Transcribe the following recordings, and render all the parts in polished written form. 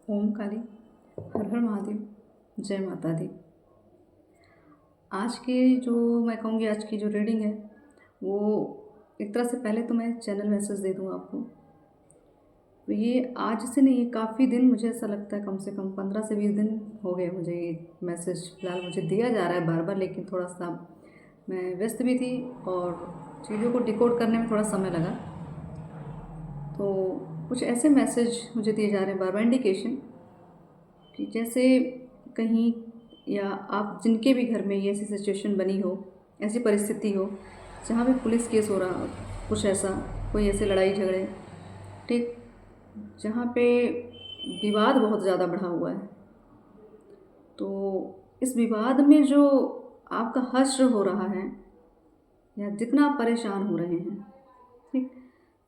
ओम काली, हर हर महादेव, जय माता दी। आज के जो मैं कहूँगी आज की जो रीडिंग है वो एक तरह से पहले तो मैं चैनल मैसेज दे दूँ आपको। तो ये आज से नहीं, ये काफ़ी दिन, मुझे ऐसा लगता है कम से कम 15 से 20 दिन हो गए मुझे ये मैसेज फ़िलहाल मुझे दिया जा रहा है बार बार, लेकिन थोड़ा सा मैं व्यस्त भी थी और चीज़ों को डिकोड करने में थोड़ा समय लगा। तो कुछ ऐसे मैसेज मुझे दिए जा रहे हैं बार बार, इंडिकेशन कि जैसे कहीं या आप जिनके भी घर में ये ऐसी सिचुएशन बनी हो, ऐसी परिस्थिति हो जहाँ पे पुलिस केस हो रहा हो, कुछ ऐसा, कोई ऐसे लड़ाई झगड़े, ठीक, जहाँ पे विवाद बहुत ज़्यादा बढ़ा हुआ है। तो इस विवाद में जो आपका हश्र हो रहा है या जितना आप परेशान हो रहे हैं, ठीक,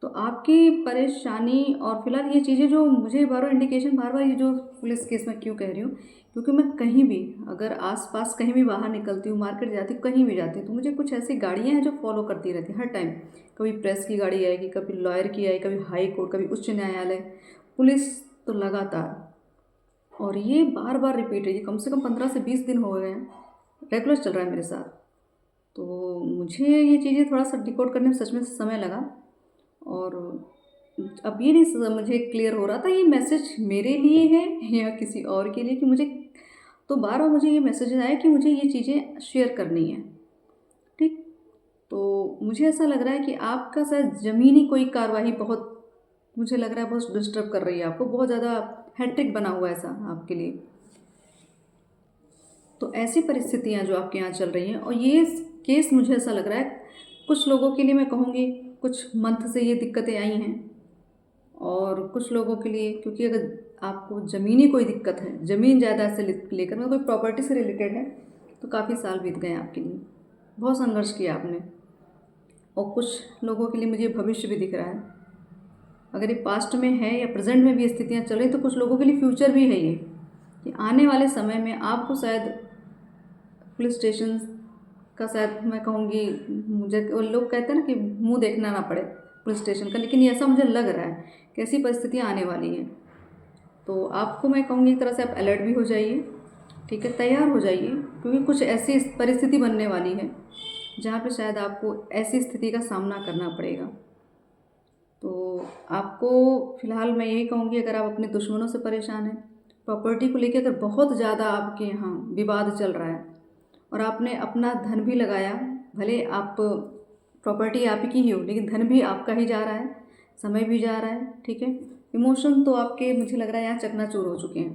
तो आपकी परेशानी और फिलहाल ये चीज़ें जो मुझे बार बार इंडिकेशन, बार बार ये जो पुलिस केस में क्यों कह रही हूँ, क्योंकि मैं कहीं भी अगर आसपास कहीं भी बाहर निकलती हूँ, मार्केट जाती हूँ, कहीं भी जाती हूँ, तो मुझे कुछ ऐसी गाड़ियाँ हैं जो फॉलो करती रहती हैं हर टाइम। कभी प्रेस की गाड़ी आएगी, कभी लॉयर की आएगी, कभी हाई कोर्ट, कभी उच्च न्यायालय, पुलिस, तो लगातार। और ये बार बार रिपीट है, ये कम से कम 15 से 20 दिन हो गए हैं, रेगुलर चल रहा है मेरे साथ। तो मुझे ये चीज़ें थोड़ा सा डिकोड करने में सच में समय लगा और अब ये नहीं मुझे क्लियर हो रहा था ये मैसेज मेरे लिए है या किसी और के लिए, कि मुझे तो बार बार मुझे ये मैसेज आया कि मुझे ये चीज़ें शेयर करनी है, ठीक। तो मुझे ऐसा लग रहा है कि आपका शायद ज़मीनी कोई कार्रवाई बहुत, मुझे लग रहा है बहुत डिस्टर्ब कर रही है आपको, बहुत ज़्यादा हैट्रिक बना हुआ है ऐसा आपके लिए। तो ऐसी परिस्थितियाँ जो आपके यहाँ चल रही हैं, और ये केस मुझे ऐसा लग रहा है कुछ लोगों के लिए, मैं कहूँगी कुछ मंथ से ये दिक्कतें आई हैं, और कुछ लोगों के लिए, क्योंकि अगर आपको ज़मीनी कोई दिक्कत है, ज़मीन जायदाद से लेकर मतलब कोई प्रॉपर्टी से रिलेटेड है, तो काफ़ी साल बीत गए आपके लिए, बहुत संघर्ष किया आपने। और कुछ लोगों के लिए मुझे भविष्य भी दिख रहा है, अगर ये पास्ट में है या प्रेजेंट में भी स्थितियाँ चल रही, तो कुछ लोगों के लिए फ्यूचर भी है ये, कि आने वाले समय में आपको शायद पुलिस स्टेशन का, शायद मैं कहूँगी, मुझे लोग कहते हैं ना कि मुंह देखना ना पड़े पुलिस स्टेशन का, लेकिन ये ऐसा मुझे लग रहा है कि ऐसी परिस्थितियाँ आने वाली हैं। तो आपको मैं कहूँगी एक तरह से आप अलर्ट भी हो जाइए, ठीक है, तैयार हो जाइए, क्योंकि कुछ ऐसी परिस्थिति बनने वाली है जहाँ पे शायद आपको ऐसी स्थिति का सामना करना पड़ेगा। तो आपको फ़िलहाल मैं यही कहूँगी, अगर आप अपने दुश्मनों से परेशान हैं, प्रॉपर्टी को लेकर अगर बहुत ज़्यादा आपके यहाँ विवाद चल रहा है और आपने अपना धन भी लगाया, भले आप प्रॉपर्टी आप की ही हो, लेकिन धन भी आपका ही जा रहा है, समय भी जा रहा है, ठीक है, इमोशन तो आपके मुझे लग रहा है यहाँ चकनाचूर हो चुके हैं,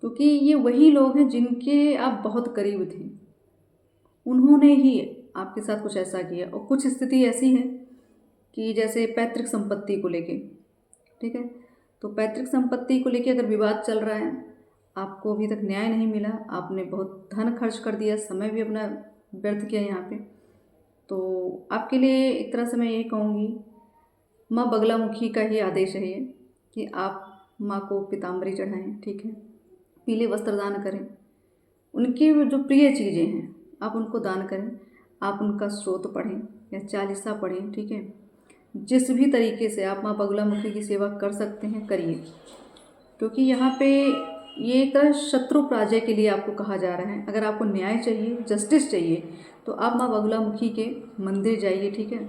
क्योंकि ये वही लोग हैं जिनके आप बहुत करीब थे, उन्होंने ही आपके साथ कुछ ऐसा किया। और कुछ स्थिति ऐसी है कि जैसे पैतृक संपत्ति को लेके, ठीक है, तो पैतृक संपत्ति को लेके अगर विवाद चल रहा है, आपको अभी तक न्याय नहीं मिला, आपने बहुत धन खर्च कर दिया, समय भी अपना व्यर्थ किया यहाँ पे, तो आपके लिए एक तरह से मैं यही कहूँगी, माँ बगलामुखी का ही आदेश है ये, कि आप माँ को पीताम्बरी चढ़ाएं, ठीक है, पीले वस्त्र दान करें, उनकी जो प्रिय चीज़ें हैं आप उनको दान करें, आप उनका स्रोत पढ़ें या चालीसा पढ़ें, ठीक है, जिस भी तरीके से आप माँ बगलामुखी की सेवा कर सकते हैं करिए, क्योंकि यहाँ पे ये एक तरह शत्रु पराजय के लिए आपको कहा जा रहा है। अगर आपको न्याय चाहिए, जस्टिस चाहिए, तो आप माँ बगलामुखी के मंदिर जाइए, ठीक है,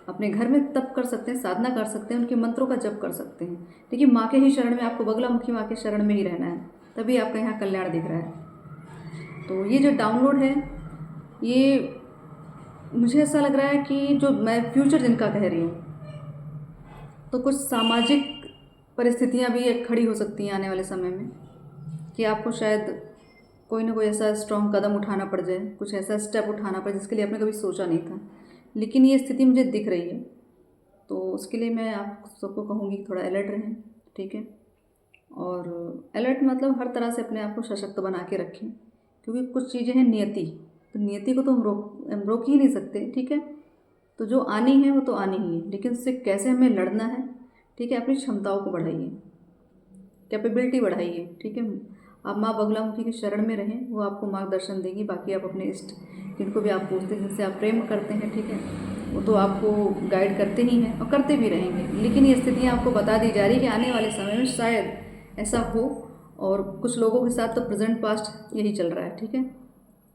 अपने घर में तप कर सकते हैं, साधना कर सकते हैं, उनके मंत्रों का जप कर सकते हैं, लेकिन माँ के ही शरण में, आपको बगलामुखी माँ के शरण में ही रहना है, तभी आपका यहाँ कल्याण दिख रहा है। तो ये जो डाउनलोड है, ये मुझे ऐसा लग रहा है कि जो मैं फ्यूचर जिनका कह रही हूँ, तो कुछ सामाजिक परिस्थितियाँ भी एक खड़ी हो सकती हैं आने वाले समय में, कि आपको शायद कोई ना कोई ऐसा स्ट्रॉन्ग कदम उठाना पड़ जाए, कुछ ऐसा स्टेप उठाना पड़े जिसके लिए आपने कभी सोचा नहीं था, लेकिन ये स्थिति मुझे दिख रही है। तो उसके लिए मैं आप सबको कहूँगी थोड़ा अलर्ट रहें, ठीक है, और अलर्ट मतलब हर तरह से अपने आप को सशक्त बना के रखें, क्योंकि कुछ चीज़ें हैं नियति, तो नियति को तो हम रोक ही नहीं सकते, ठीक है, तो जो आनी है वो तो आनी ही है, लेकिन उससे कैसे हमें लड़ना है, ठीक है, अपनी क्षमताओं को बढ़ाइए, कैपेबिलिटी बढ़ाइए, ठीक है, आप माँ बगलामुखी के शरण में रहें, वो आपको मार्गदर्शन देंगी। बाकी आप अपने इष्ट जिनको भी आप पूछते हैं, जिनसे आप प्रेम करते हैं, ठीक है, वो तो आपको गाइड करते ही हैं और करते भी रहेंगे, लेकिन ये स्थितियाँ आपको बता दी जा रही है कि आने वाले समय में शायद ऐसा हो। और कुछ लोगों के साथ तो प्रेजेंट पास्ट यही चल रहा है, ठीक है।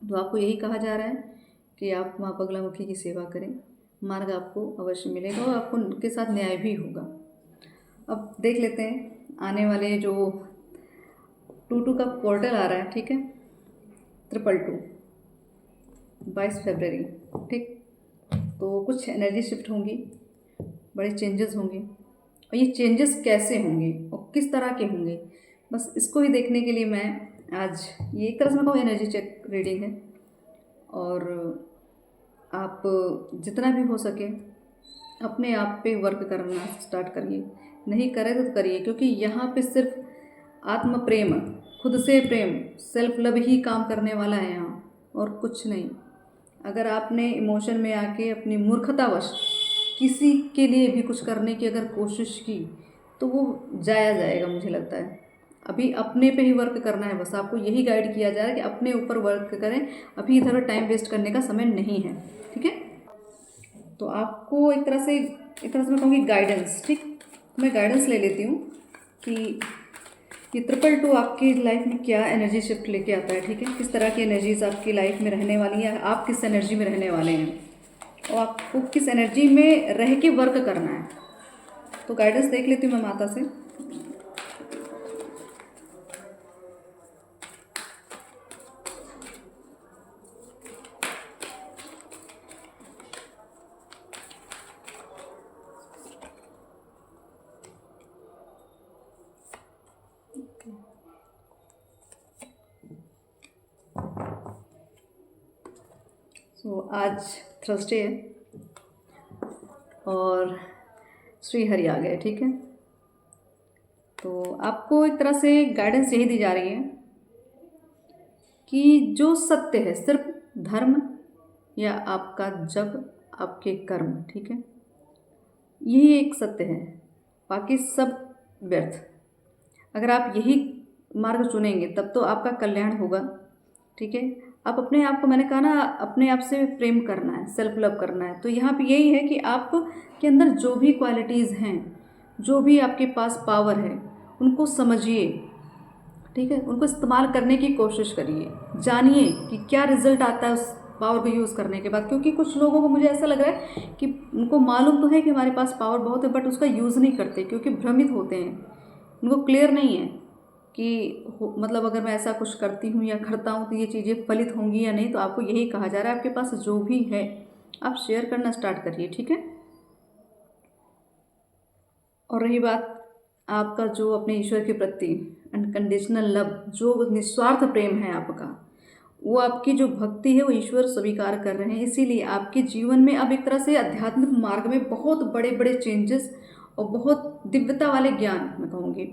तो आपको यही कहा जा रहा है कि आप माँ बगलामुखी की सेवा करें, मार्ग आपको अवश्य मिलेगा और आपको उनके साथ न्याय भी होगा। अब देख लेते हैं आने वाले जो 22 का पोर्टल आ रहा है, ठीक है, 222 22 फरवरी, ठीक। तो कुछ एनर्जी शिफ्ट होंगी, बड़े चेंजेस होंगे, और ये चेंजेस कैसे होंगे और किस तरह के होंगे, बस इसको ही देखने के लिए मैं आज, ये एक तरह से मैं कहूँ एनर्जी चेक रीडिंग है। और आप जितना भी हो सके अपने आप पे वर्क करना स्टार्ट करिए, नहीं करें तो करिए, क्योंकि यहाँ पे सिर्फ आत्म प्रेम, खुद से प्रेम, सेल्फ लव ही काम करने वाला है यहाँ, और कुछ नहीं। अगर आपने इमोशन में आके अपनी मूर्खतावश किसी के लिए भी कुछ करने की अगर कोशिश की तो वो जाया जाएगा, मुझे लगता है। अभी अपने पे ही वर्क करना है, बस आपको यही गाइड किया जा रहा है कि अपने ऊपर वर्क करें, अभी इधर टाइम वेस्ट करने का समय नहीं है, ठीक है। तो आपको एक तरह से मैं कहूँगी गाइडेंस, ठीक। मैं गाइडेंस ले लेती हूँ कि ये 222 आपकी लाइफ में क्या एनर्जी शिफ्ट लेके आता है, ठीक है। किस तरह की एनर्जीज आपकी लाइफ में रहने वाली है, आप किस एनर्जी में रहने वाले हैं और आपको किस एनर्जी में रह के वर्क करना है। तो गाइडेंस देख लेती हूँ मैं माता से। आज थर्सडे है और श्री हरि आ गए, ठीक है। तो आपको एक तरह से गाइडेंस यही दी जा रही है कि जो सत्य है सिर्फ धर्म या आपका जप, आपके कर्म, ठीक है, यही एक सत्य है, बाकी सब व्यर्थ। अगर आप यही मार्ग चुनेंगे तब तो आपका कल्याण होगा, ठीक है। आप अपने आप को, मैंने कहा ना, अपने आप से प्रेम करना है, सेल्फ लव करना है। तो यहाँ पे यही है कि आप के अंदर जो भी क्वालिटीज़ हैं, जो भी आपके पास पावर है, उनको समझिए, ठीक है। उनको इस्तेमाल करने की कोशिश करिए, जानिए कि क्या रिजल्ट आता है उस पावर को यूज़ करने के बाद। क्योंकि कुछ लोगों को मुझे ऐसा लग रहा है कि उनको मालूम तो है कि हमारे पास पावर बहुत है, बट उसका यूज़ नहीं करते क्योंकि भ्रमित होते हैं। उनको क्लियर नहीं है कि मतलब अगर मैं ऐसा कुछ करती हूँ या करता हूँ तो ये चीज़ें फलित होंगी या नहीं। तो आपको यही कहा जा रहा है, आपके पास जो भी है आप शेयर करना स्टार्ट करिए, ठीक है। और रही बात आपका जो अपने ईश्वर के प्रति अनकंडीशनल लव, जो निस्वार्थ प्रेम है आपका, वो आपकी जो भक्ति है वो ईश्वर स्वीकार कर रहे हैं। इसीलिए आपके जीवन में अब एक तरह से आध्यात्मिक मार्ग में बहुत बड़े बड़े चेंजेस और बहुत दिव्यता वाले ज्ञान, मैं कहूँगी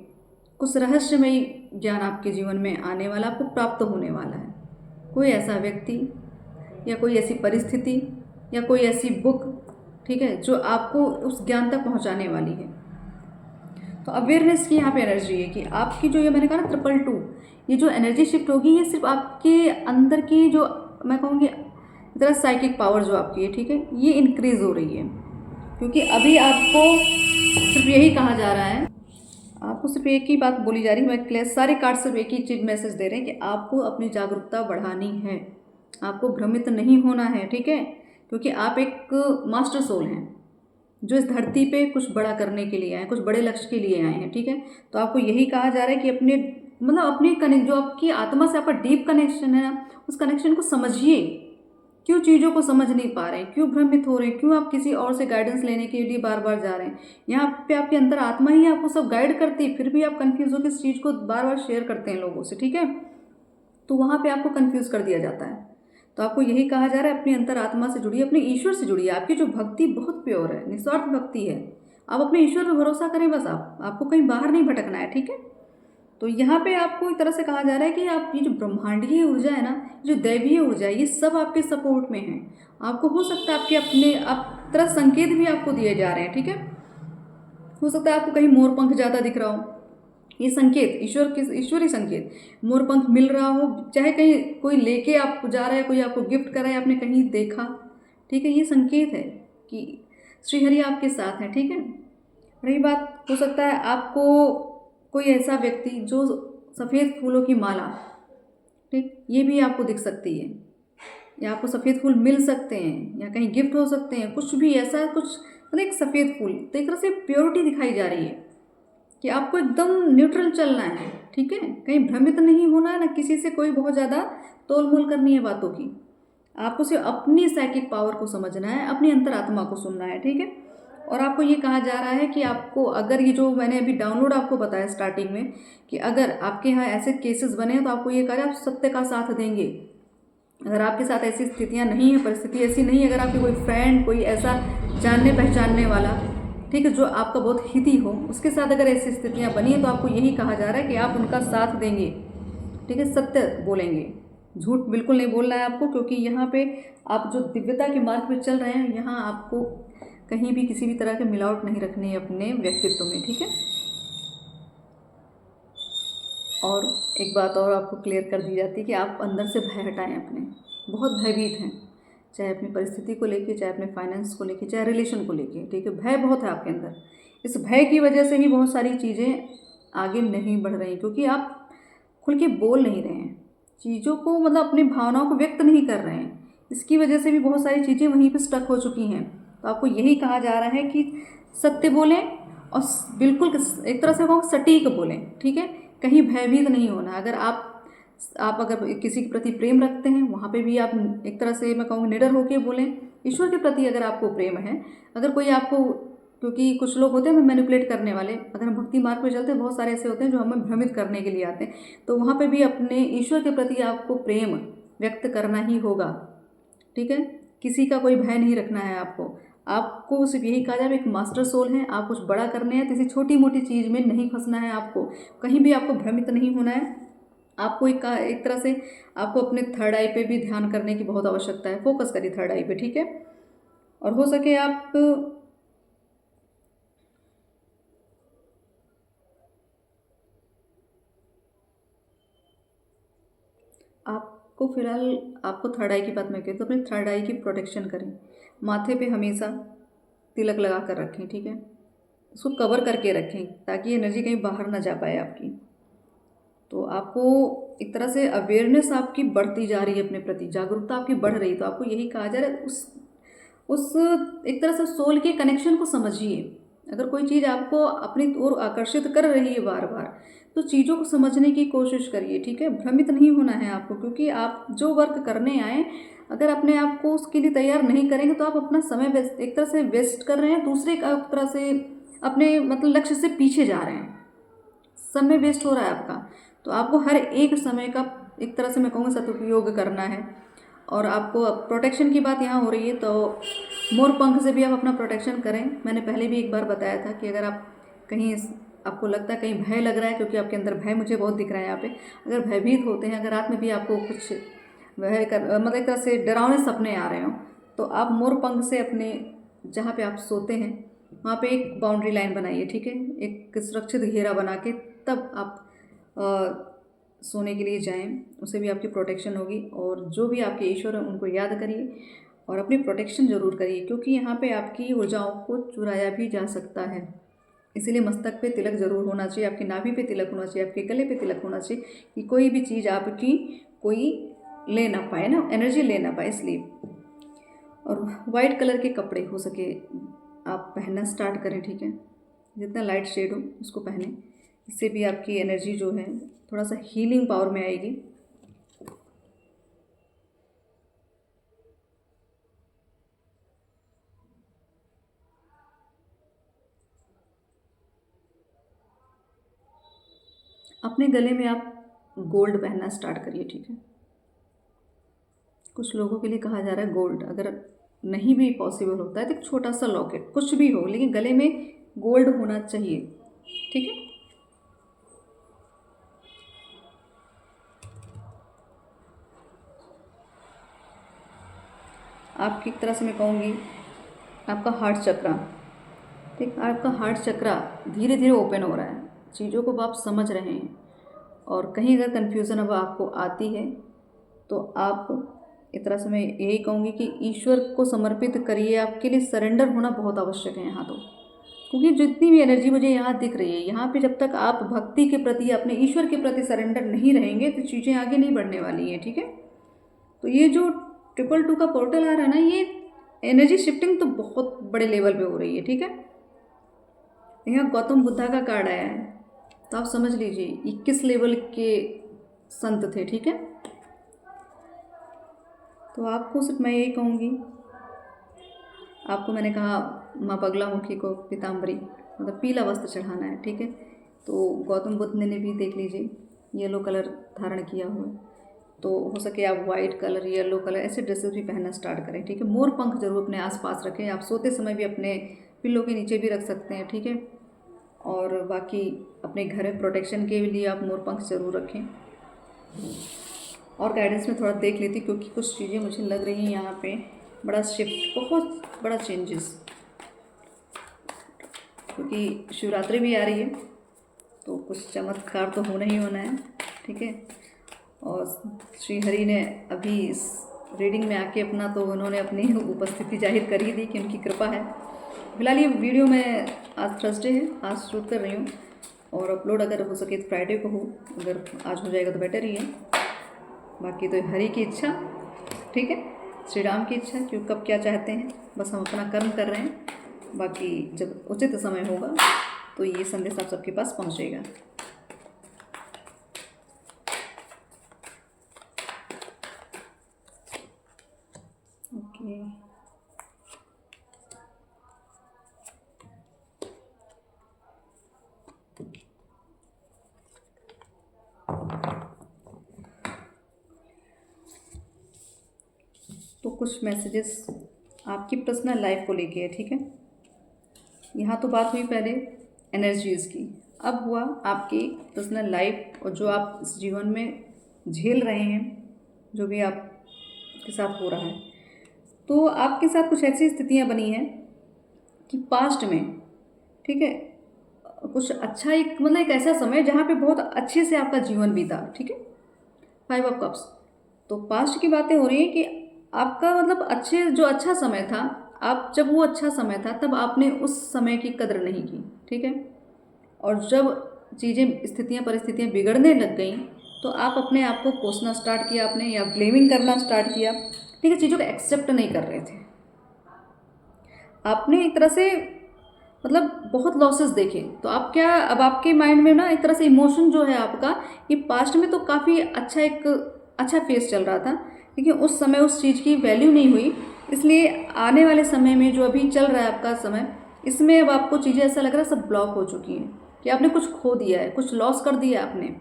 कुछ रहस्यमयी ज्ञान आपके जीवन में आने वाला, आपको प्राप्त होने वाला है। कोई ऐसा व्यक्ति या कोई ऐसी परिस्थिति या कोई ऐसी बुक, ठीक है, जो आपको उस ज्ञान तक पहुंचाने वाली है। तो अवेयरनेस की यहाँ पे एनर्जी है कि आपकी जो, ये मैंने कहा ना 222, ये जो एनर्जी शिफ्ट होगी ये सिर्फ आपके अंदर की जो, मैं कहूँगी इतना साइकिक पावर जो आपकी है, ठीक है, ये इंक्रीज हो रही है। क्योंकि अभी आपको सिर्फ यही कहा जा रहा है, आपको सिर्फ एक ही बात बोली जा रही है, मैं क्लियर, सारे कार्ड सिर्फ एक ही चीज़ मैसेज दे रहे हैं कि आपको अपनी जागरूकता बढ़ानी है, आपको भ्रमित नहीं होना है, ठीक है। क्योंकि आप एक मास्टर सोल हैं जो इस धरती पे कुछ बड़ा करने के लिए आए हैं, कुछ बड़े लक्ष्य के लिए आए हैं, ठीक है। तो आपको यही कहा जा रहा है कि अपने मतलब अपने कनेक्ट, जो आपकी आत्मा से आपका डीप कनेक्शन है ना, उस कनेक्शन को समझिए। क्यों चीज़ों को समझ नहीं पा रहे हैं, क्यों भ्रमित हो रहे हैं, क्यों आप किसी और से गाइडेंस लेने के लिए बार बार जा रहे हैं। यहाँ पे आपके अंदर आत्मा ही आपको सब गाइड करती है, फिर भी आप कंफ्यूज होकर इस चीज़ को बार बार शेयर करते हैं लोगों से, ठीक है। तो वहाँ पे आपको कंफ्यूज कर दिया जाता है। तो आपको यही कहा जा रहा है, अपनी अंतर आत्मा से जुड़िए, अपने ईश्वर से जुड़िए। आपकी जो भक्ति बहुत प्योर है, निस्वार्थ भक्ति है। आप अपने ईश्वर पर भरोसा करें, बस आपको कहीं बाहर नहीं भटकना है, ठीक है। तो यहाँ पे आपको एक तरह से कहा जा रहा है कि आप ये जो ब्रह्मांडीय ऊर्जा है ना, जो दैवीय ऊर्जा है, ये सब आपके सपोर्ट में है। आपको हो सकता है आपके अपने आप तरह संकेत भी आपको दिए जा रहे हैं, ठीक है। हो सकता है आपको कहीं मोर पंख ज़्यादा दिख रहा हो, ये संकेत ईश्वरी संकेत, मोर पंख मिल रहा हो, चाहे कहीं कोई लेके आपको जा रहा है, कोई आपको गिफ्ट कर रहा है, आपने कहीं देखा, ठीक है, ये संकेत है कि श्रीहरि आपके साथ हैं, ठीक है। रही बात, हो सकता है आपको कोई ऐसा व्यक्ति जो सफ़ेद फूलों की माला, ठीक, ये भी आपको दिख सकती है, या आपको सफ़ेद फूल मिल सकते हैं, या कहीं गिफ्ट हो सकते हैं, कुछ भी ऐसा कुछ, मतलब एक सफ़ेद फूल, तो एक तरह से प्योरिटी दिखाई जा रही है कि आपको एकदम न्यूट्रल चलना है, ठीक है, कहीं भ्रमित नहीं होना है, ना किसी से कोई बहुत ज़्यादा तोल मोल करनी है बातों की। आपको सिर्फ अपनी साइकिक पावर को समझना है, अपनी अंतरात्मा को सुनना है, ठीक है। और आपको ये कहा जा रहा है कि आपको, अगर ये जो मैंने अभी डाउनलोड आपको बताया स्टार्टिंग में, कि अगर आपके यहाँ ऐसे केसेस बने हैं तो आपको ये कहा जाए आप सत्य का साथ देंगे। अगर आपके साथ ऐसी स्थितियाँ नहीं है, परिस्थिति ऐसी नहीं है, अगर आपके कोई फ्रेंड, कोई ऐसा जानने पहचानने वाला, ठीक है, जो आपका बहुत हिती हो, उसके साथ अगर ऐसी स्थितियाँ बनी हैं तो आपको यही कहा जा रहा है कि आप उनका साथ देंगे, ठीक है, सत्य बोलेंगे, झूठ बिल्कुल नहीं बोलना है आपको, क्योंकि यहाँ पे आप जो दिव्यता के मार्ग पे चल रहे हैं, यहाँ आपको कहीं भी किसी भी तरह के मिलावट नहीं रखनी है अपने व्यक्तित्व में, ठीक है। और एक बात और आपको क्लियर कर दी जाती है कि आप अंदर से भय हटाएं अपने, बहुत भयभीत हैं, चाहे अपनी परिस्थिति को लेके, चाहे अपने फाइनेंस को लेके, चाहे रिलेशन को लेके, ठीक है, भय बहुत है आपके अंदर। इस भय की वजह से ही बहुत सारी चीज़ें आगे नहीं बढ़ रही, क्योंकि आप खुल के बोल नहीं रहे हैं चीज़ों को, मतलब अपनी भावनाओं को व्यक्त नहीं कर रहे हैं, इसकी वजह से भी बहुत सारी चीज़ें वहीं पर स्टक हो चुकी हैं। तो आपको यही कहा जा रहा है कि सत्य बोलें, और बिल्कुल एक तरह से वो सटीक बोलें, ठीक है, कहीं भयभीत नहीं होना। अगर आप अगर किसी के प्रति प्रेम रखते हैं, वहाँ पे भी आप एक तरह से मैं कहूँगी निडर होकर बोलें। ईश्वर के प्रति अगर आपको प्रेम है, अगर कोई आपको, क्योंकि कुछ लोग होते हैं हमें मैनिपुलेट करने वाले, अगर हम भक्ति मार्ग पे चलते हैं बहुत सारे ऐसे होते हैं जो हमें भ्रमित करने के लिए आते हैं, तो वहाँ पे भी अपने ईश्वर के प्रति आपको प्रेम व्यक्त करना ही होगा, ठीक है, किसी का कोई भय नहीं रखना है आपको। आपको सिर्फ यही कहा जाए, एक मास्टर सोल है, आप कुछ बड़ा करने हैं, किसी छोटी मोटी चीज़ में नहीं फंसना है आपको, कहीं भी आपको भ्रमित नहीं होना है। आपको एक तरह से आपको अपने थर्ड आई पे भी ध्यान करने की बहुत आवश्यकता है, फोकस करिए थर्ड आई पे, ठीक है। और हो सके आपको फिलहाल, आपको थर्ड आई की बात मैं कहती तो अपनी थर्ड आई की प्रोटेक्शन करें, माथे पे हमेशा तिलक लगा कर रखें, ठीक है, उसको कवर करके रखें ताकि एनर्जी कहीं बाहर ना जा पाए आपकी। तो आपको एक तरह से अवेयरनेस आपकी बढ़ती जा रही है, अपने प्रति जागरूकता आपकी बढ़ रही है, तो आपको यही कहा जा रहा है उस एक तरह से सोल के कनेक्शन को समझिए। अगर कोई चीज़ आपको अपनी ओर आकर्षित कर रही है बार बार, तो चीज़ों को समझने की कोशिश करिए, ठीक है, भ्रमित नहीं होना है आपको, क्योंकि आप जो वर्क करने आए, अगर अपने आप को उसके लिए तैयार नहीं करेंगे तो आप अपना समय वेस्ट, एक तरह से वेस्ट कर रहे हैं, दूसरे का एक तरह से अपने मतलब लक्ष्य से पीछे जा रहे हैं, समय वेस्ट हो रहा है आपका। तो आपको हर एक समय का एक तरह से मैं कहूँगा सदुपयोग करना है। और आपको प्रोटेक्शन की बात यहाँ हो रही है, तो मोर पंख से भी आप अपना प्रोटेक्शन करें। मैंने पहले भी एक बार बताया था कि अगर आप कहीं आपको लगता है कहीं भय लग रहा है, क्योंकि आपके अंदर भय मुझे बहुत दिख रहा है यहाँ पे, अगर भयभीत होते हैं, अगर रात में भी आपको कुछ वह मतलब एक तरह से डरावने सपने आ रहे हो, तो आप मोर पंख से अपने जहाँ पे आप सोते हैं वहाँ पे एक बाउंड्री लाइन बनाइए, ठीक है, एक सुरक्षित घेरा बना के तब आप सोने के लिए जाएं, उससे भी आपकी प्रोटेक्शन होगी। और जो भी आपके ईश्वर हैं उनको याद करिए और अपनी प्रोटेक्शन ज़रूर करिए, क्योंकि यहाँ पे आपकी ऊर्जाओं को चुराया भी जा सकता है। इसीलिए मस्तक पे तिलक ज़रूर होना चाहिए, आपकी नाभि पे तिलक होना चाहिए, आपके गले पे तिलक होना चाहिए, कि कोई भी चीज़ आपकी कोई ले ना पाए ना, एनर्जी ले ना पाए, इसलिए। और वाइट कलर के कपड़े हो सके आप पहनना स्टार्ट करें, ठीक है, जितना लाइट शेड हो उसको पहने, इससे भी आपकी एनर्जी जो है थोड़ा सा हीलिंग पावर में आएगी। अपने गले में आप गोल्ड पहनना स्टार्ट करिए, ठीक है। कुछ लोगों के लिए कहा जा रहा है गोल्ड, अगर नहीं भी पॉसिबल होता है तो एक छोटा सा लॉकेट कुछ भी हो, लेकिन गले में गोल्ड होना चाहिए, ठीक है। आपकी एक तरह से मैं कहूँगी आपका हार्ट चक्रा, ठीक, आपका हार्ट चक्रा धीरे धीरे ओपन हो रहा है, चीज़ों को आप समझ रहे हैं। और कहीं अगर कन्फ्यूज़न अब आपको आती है तो आप एक तरह से मैं यही कहूँगी कि ईश्वर को समर्पित करिए, आपके लिए सरेंडर होना बहुत आवश्यक है यहाँ तो। क्योंकि जितनी भी एनर्जी मुझे यहाँ दिख रही है, यहाँ पे जब तक आप भक्ति के प्रति, अपने ईश्वर के प्रति सरेंडर नहीं रहेंगे तो चीज़ें आगे नहीं बढ़ने वाली हैं, ठीक है। तो ये जो 222 का पोर्टल आ रहा है ना, ये एनर्जी शिफ्टिंग तो बहुत बड़े लेवल पे हो रही है, ठीक है। यहाँ गौतम बुद्धा का कार्ड आया है, तो आप समझ लीजिए ये किस लेवल के संत थे, ठीक है। तो आपको सिर्फ मैं यही कहूँगी, आपको मैंने कहा माँ बगलामुखी को पीताम्बरी मतलब पीला वस्त्र चढ़ाना है, ठीक है। तो गौतम बुद्ध ने भी देख लीजिए येलो कलर धारण किया हुआ है, तो हो सके आप वाइट कलर, येलो कलर ऐसे ड्रेसेस भी पहनना स्टार्ट करें, ठीक है। मोर पंख जरूर अपने आसपास रखें, आप सोते समय भी अपने पिल्लों के नीचे भी रख सकते हैं, ठीक है। और बाकी अपने घर में प्रोटेक्शन के लिए आप मोर पंख जरूर रखें। और गाइडेंस में थोड़ा देख लेती, क्योंकि कुछ चीज़ें मुझे लग रही हैं यहाँ पे बड़ा शिफ्ट, बहुत बड़ा चेंजेस, क्योंकि शिवरात्रि भी आ रही है तो कुछ चमत्कार तो होना ही होना है, ठीक है। और श्री हरि ने अभी इस रीडिंग में आके अपना तो उन्होंने अपनी उपस्थिति जाहिर कर ही दी कि उनकी कृपा है। फिलहाल ये वीडियो मैं आज थर्सडे है, आज शूट कर रही हूँ, और अपलोड अगर हो सके तो फ्राइडे को हो, अगर आज हो जाएगा तो बेटर ही है। बाकी तो हरि की इच्छा, ठीक है, श्री राम की इच्छा, क्यों कब क्या चाहते हैं, बस हम अपना कर्म कर रहे हैं। बाकी जब उचित समय होगा तो ये संदेश आप सबके पास पहुँचेगा। ओके, तो कुछ मैसेजेस आपकी पर्सनल लाइफ को लेके है, ठीक है। यहाँ तो बात हुई पहले एनर्जीज़ की, अब हुआ आपकी पर्सनल लाइफ और जो आप इस जीवन में झेल रहे हैं, जो भी आपके साथ हो रहा है। तो आपके साथ कुछ ऐसी स्थितियाँ बनी हैं कि पास्ट में, ठीक है, कुछ अच्छा एक मतलब एक ऐसा समय जहाँ पे बहुत अच्छे से आपका जीवन बीता, ठीक है। 5 ऑफ कप्स, तो पास्ट की बातें हो रही हैं कि आपका मतलब अच्छे जो अच्छा समय था, आप जब वो अच्छा समय था तब आपने उस समय की कदर नहीं की, ठीक है। और जब चीज़ें स्थितियाँ परिस्थितियाँ बिगड़ने लग गई तो आप अपने आप को कोसना स्टार्ट किया आपने, या ब्लेमिंग करना स्टार्ट किया, ठीक है। चीज़ों को एक्सेप्ट नहीं कर रहे थे आपने, एक तरह से मतलब बहुत लॉसेस देखे। तो आप क्या, अब आपके माइंड में ना एक तरह से इमोशन जो है आपका, ये पास्ट में तो काफ़ी अच्छा एक अच्छा फेस चल रहा था, लेकिन उस समय उस चीज़ की वैल्यू नहीं हुई। इसलिए आने वाले समय में जो अभी चल रहा है आपका समय, इसमें अब आपको चीज़ें ऐसा लग रहा है सब ब्लॉक हो चुकी हैं, कि आपने कुछ खो दिया है, कुछ लॉस कर दिया आपने,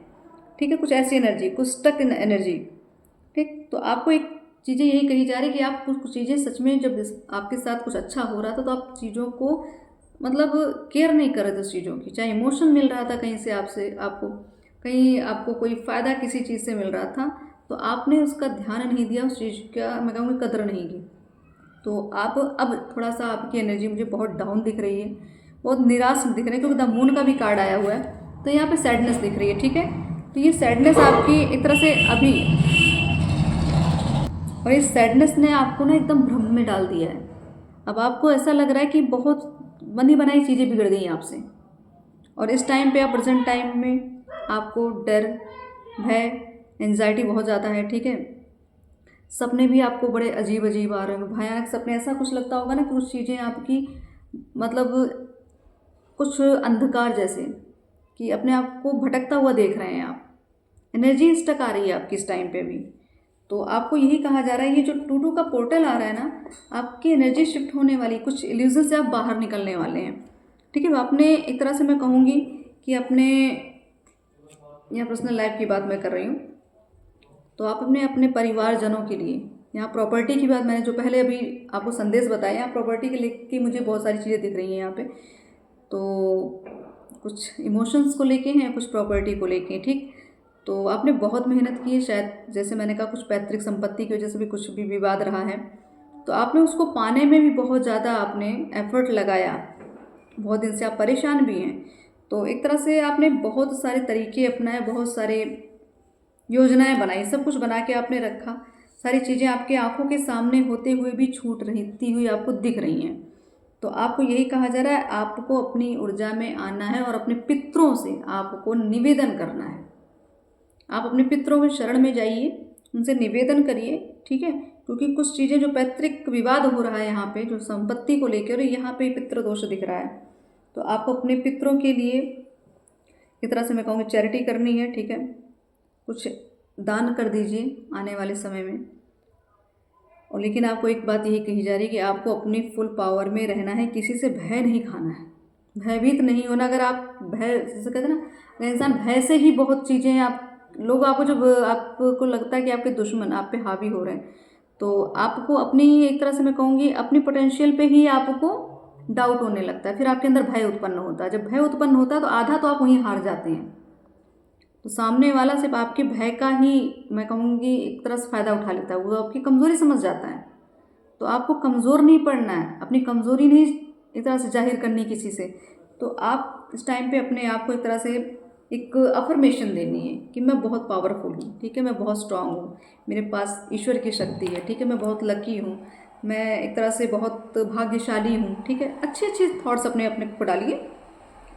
ठीक है। कुछ ऐसी एनर्जी, कुछ स्टक इन एनर्जी, ठीक। तो आपको एक चीज़ें यही कही जा रही है कि आप कुछ चीज़ें सच में, जब आपके साथ कुछ अच्छा हो रहा था तो आप चीज़ों को मतलब केयर नहीं कर रहे थे उस चीज़ों की, चाहे इमोशन मिल रहा था कहीं से आपसे, आपको कहीं आपको कोई फ़ायदा किसी चीज़ से मिल रहा था, तो आपने उसका ध्यान नहीं दिया, उस चीज़ का मैं कहूँगी कदर नहीं की। तो आप अब थोड़ा सा आपकी एनर्जी मुझे बहुत डाउन दिख रही है, बहुत निराश दिख रही है, क्योंकि द मून का भी कार्ड आया हुआ है, तो यहाँ पे सैडनेस दिख रही है, ठीक है। तो ये सैडनेस आपकी एक तरह से अभी, और इस सैडनेस ने आपको ना एकदम भ्रम में डाल दिया है। अब आपको ऐसा लग रहा है कि बहुत बनी बनाई चीज़ें बिगड़ गई आपसे, और इस टाइम पे आप प्रेजेंट टाइम में आपको डर, भय, एंजाइटी बहुत ज़्यादा है, ठीक है। सपने भी आपको बड़े अजीब अजीब आ रहे हैं, भयानक सपने, ऐसा कुछ लगता होगा ना कि कुछ चीज़ें आपकी मतलब कुछ अंधकार जैसे, कि अपने आप को भटकता हुआ देख रहे हैं आप, एनर्जी स्टक आ रही है आपकी इस टाइम पे भी। तो आपको यही कहा जा रहा है, ये जो 22 का पोर्टल आ रहा है ना, आपकी एनर्जी शिफ्ट होने वाली, कुछ इल्यूजन से आप बाहर निकलने वाले हैं, ठीक है। आपने एक तरह से मैं कहूँगी कि अपने यहाँ पर्सनल लाइफ की बात मैं कर रही हूँ, तो आप अपने अपने परिवारजनों के लिए, यहाँ प्रॉपर्टी की बात मैंने जो पहले अभी आपको संदेश बताया, यहाँ प्रॉपर्टी के लेके मुझे बहुत सारी चीज़ें दिख रही हैं यहाँ पे। तो कुछ इमोशंस को लेके हैं, कुछ प्रॉपर्टी को लेके हैं, ठीक। तो आपने बहुत मेहनत की है, शायद जैसे मैंने कहा कुछ पैतृक संपत्ति की वजह से भी कुछ भी विवाद रहा है, तो आपने उसको पाने में भी बहुत ज़्यादा आपने एफर्ट लगाया, बहुत दिन से आप परेशान भी हैं। तो एक तरह से आपने बहुत सारे तरीके अपनाए, बहुत सारे योजनाएं बनाई, सब कुछ बना के आपने रखा, सारी चीज़ें आपके आंखों के सामने होते हुए भी छूट रही हुई आपको दिख रही हैं। तो आपको यही कहा जा रहा है, आपको अपनी ऊर्जा में आना है और अपने पितरों से आपको निवेदन करना है। आप अपने पितरों के शरण में जाइए, उनसे निवेदन करिए, ठीक है। क्योंकि कुछ चीज़ें जो पैतृक विवाद हो रहा है यहाँ पे, जो संपत्ति को लेकर, यहाँ पे पितृ दोष दिख रहा है। तो आपको अपने पितरों के लिए एक तरह से मैं कहूँगी चैरिटी करनी है, ठीक है। कुछ दान कर दीजिए आने वाले समय में। और लेकिन आपको एक बात यही कही जा रही है कि आपको अपनी फुल पावर में रहना है, किसी से भय नहीं खाना है, भयभीत नहीं होना। अगर आप भय, जैसे कहते हैं ना, अगर इंसान भय से ही बहुत चीज़ें, आप लोग आपको जब आपको लगता है कि आपके दुश्मन आप पे हावी हो रहे हैं, तो आपको अपनी एक तरह से मैं कहूँगी अपनी पोटेंशियल पे ही आपको डाउट होने लगता है, फिर आपके अंदर भय उत्पन्न होता है। जब भय उत्पन्न होता है तो आधा तो आप वहीं हार जाते हैं। तो सामने वाला सिर्फ आपके भय का ही मैं कहूँगी एक तरह से फ़ायदा उठा लेता है, वो आपकी कमज़ोरी समझ जाता है। तो आपको कमज़ोर नहीं पड़ना है, अपनी कमज़ोरी नहीं एक तरह से जाहिर करनी किसी से। तो आप इस टाइम पे अपने आप को एक तरह से एक अफर्मेशन देनी है कि मैं बहुत पावरफुल हूँ, ठीक है, मैं बहुत स्ट्रांग हूँ, मेरे पास ईश्वर की शक्ति है, ठीक है, मैं बहुत लकी हूँ, मैं एक तरह से बहुत भाग्यशाली हूँ, ठीक है। अच्छे अच्छे थॉट्स अपने अपने को डालिए,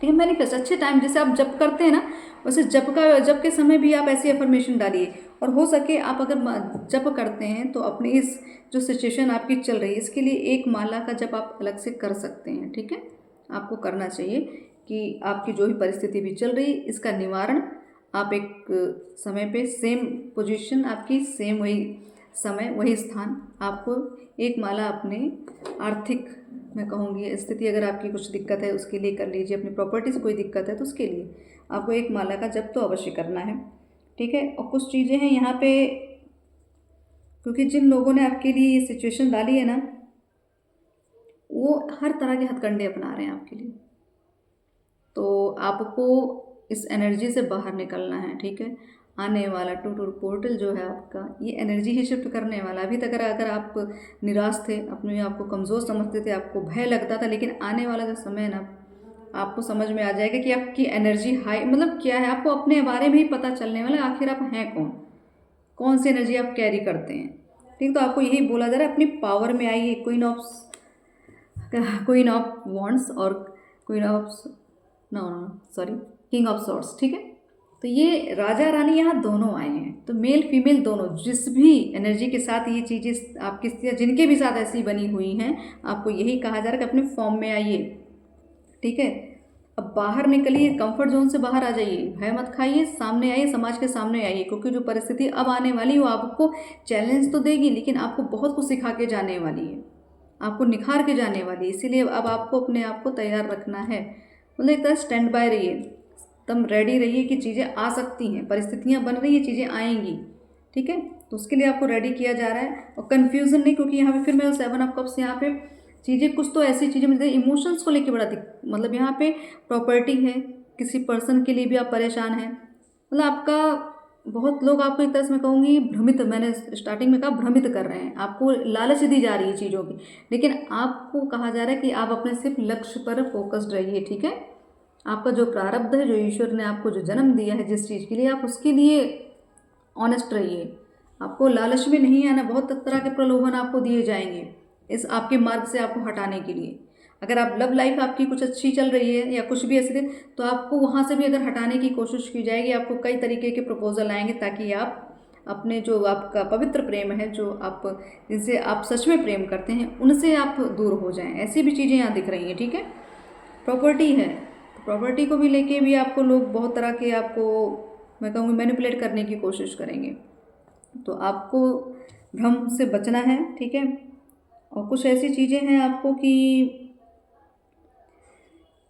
ठीक है। मैनिफेस्ट अच्छे टाइम, जैसे आप जप करते हैं ना, वैसे जप के समय भी आप ऐसी अफर्मेशन डालिए। और हो सके आप अगर जप करते हैं तो अपनी इस जो सिचुएशन आपकी चल रही है, इसके लिए एक माला का जप आप अलग से कर सकते हैं, ठीक है। आपको करना चाहिए कि आपकी जो भी परिस्थिति भी चल रही है, इसका निवारण आप एक समय पे सेम पोजीशन आपकी, सेम वही समय वही स्थान, आपको एक माला अपने आर्थिक मैं कहूँगी स्थिति, अगर आपकी कुछ दिक्कत है उसके लिए कर लीजिए, अपनी प्रॉपर्टी से कोई दिक्कत है तो उसके लिए आपको एक माला का जप तो अवश्य करना है, ठीक है। और कुछ चीज़ें हैं यहाँ पे, क्योंकि जिन लोगों ने आपके लिए ये सिचुएशन डाली है ना, वो हर तरह के हथकंडे अपना रहे हैं आपके लिए। तो आपको इस एनर्जी से बाहर निकलना है, ठीक है। आने वाला टूर पोर्टल जो है आपका, ये एनर्जी ही शिफ्ट करने वाला। अभी तक अगर आप निराश थे, अपने आप को कमज़ोर समझते थे, आपको भय लगता था, लेकिन आने वाला जो समय है ना, आपको समझ में आ जाएगा कि आपकी एनर्जी हाई मतलब क्या है। आपको अपने बारे में ही पता चलने वाला आखिर आप हैं कौन, कौन सी एनर्जी आप कैरी करते हैं, ठीक। तो आपको यही बोला जा रहा है, अपनी पावर में आइए। क्वीन ऑफ वॉन्ड्स और queen of no sorry king of swords, ठीक है। तो ये राजा रानी यहाँ दोनों आए हैं, तो मेल फीमेल दोनों, जिस भी एनर्जी के साथ ये चीज़ें आपकी जिनके भी साथ ऐसी बनी हुई हैं, आपको यही कहा जा रहा है कि अपने फॉर्म में आइए, ठीक है। अब बाहर निकलिए, कंफर्ट जोन से बाहर आ जाइए, भय मत खाइए, सामने आइए, समाज के सामने आइए। क्योंकि जो परिस्थिति अब आने वाली है वो आपको चैलेंज तो देगी, लेकिन आपको बहुत कुछ सिखा के जाने वाली है, आपको निखार के जाने वाली है। इसीलिए अब आपको अपने आप को तैयार रखना है, मतलब एक तरह स्टैंड बाय रहिए, एकदम रेडी रहिए कि चीज़ें आ सकती हैं, परिस्थितियाँ बन रही हैं, चीज़ें आएंगी, ठीक है। तो उसके लिए आपको रेडी किया जा रहा है। और कन्फ्यूज़न नहीं, क्योंकि यहाँ पे फिर मैं 7 ऑफ कप्स, यहाँ पे चीज़ें कुछ तो ऐसी चीज़ें मिलती हैं इमोशंस को लेके बड़ा मतलब यहाँ पे प्रॉपर्टी है, किसी पर्सन के लिए भी आप परेशान हैं, मतलब आपका बहुत लोग आपको एक तरह से मैं कहूँगी भ्रमित, मैंने स्टार्टिंग में कहा भ्रमित कर रहे हैं, आपको लालच दी जा रही है चीज़ों की, लेकिन आपको कहा जा रहा है कि आप अपने सिर्फ लक्ष्य पर फोकस्ड रहिए, ठीक है। आपका जो प्रारब्ध है, जो ईश्वर ने आपको जो जन्म दिया है जिस चीज़ के लिए, आप उसके लिए ऑनेस्ट रहिए। आपको लालच में नहीं आना, बहुत तरह के प्रलोभन आपको दिए जाएंगे इस आपके मार्ग से आपको हटाने के लिए। अगर आप लव लाइफ आपकी कुछ अच्छी चल रही है या कुछ भी ऐसे थे, तो आपको वहाँ से भी अगर हटाने की कोशिश की जाएगी, आपको कई तरीके के प्रपोजल आएंगे, ताकि आप अपने जो आपका पवित्र प्रेम है, जो आप जिनसे आप सच में प्रेम करते हैं, उनसे आप दूर हो जाएं। ऐसी भी चीज़ें यहाँ दिख रही हैं, ठीक है। प्रॉपर्टी है, तो प्रॉपर्टी को भी लेके भी आपको लोग बहुत तरह के आपको मैं कहूँगी मैनिपुलेट करने की कोशिश करेंगे, तो आपको भ्रम से बचना है, ठीक है। और कुछ ऐसी चीज़ें हैं आपको कि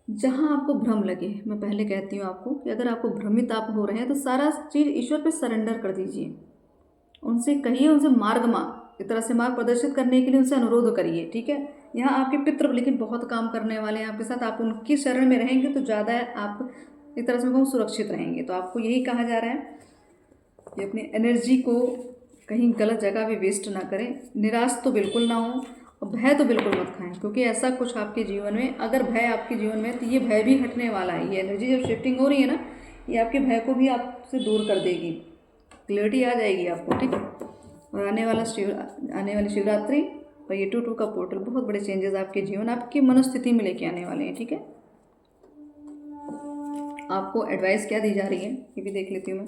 जहाँ आपको भ्रम लगे, मैं पहले कहती हूँ आपको कि अगर आपको भ्रमित आप हो रहे हैं, तो सारा चीज़ ईश्वर पे सरेंडर कर दीजिए, उनसे कहिए, उनसे एक तरह से मार्ग प्रदर्शित करने के लिए उनसे अनुरोध करिए, ठीक है। यहाँ आपके पितृ लेकिन बहुत काम करने वाले हैं आपके साथ, आप उनकी शरण में रहेंगे तो ज़्यादा आप एक तरह से कहूँ सुरक्षित रहेंगे। तो आपको यही कहा जा रहा है कि अपनी एनर्जी को कहीं गलत जगह पे वेस्ट ना करें, निराश तो बिल्कुल ना हो, और भय तो बिल्कुल मत खाएं, क्योंकि ऐसा कुछ आपके जीवन में अगर भय आपके जीवन में, तो ये भय भी हटने वाला है। ये एनर्जी जब शिफ्टिंग हो रही है ना, ये आपके भय को भी आपसे दूर कर देगी, क्लियरिटी आ जाएगी आपको, ठीक है। और आने वाली शिवरात्रि और ये 2-2 का पोर्टल बहुत बड़े चेंजेस आपके जीवन, आपकी मनोस्थिति में लेके आने वाले हैं। ठीक है, आपको एडवाइस क्या दी जा रही है ये भी देख लेती हूँ मैं।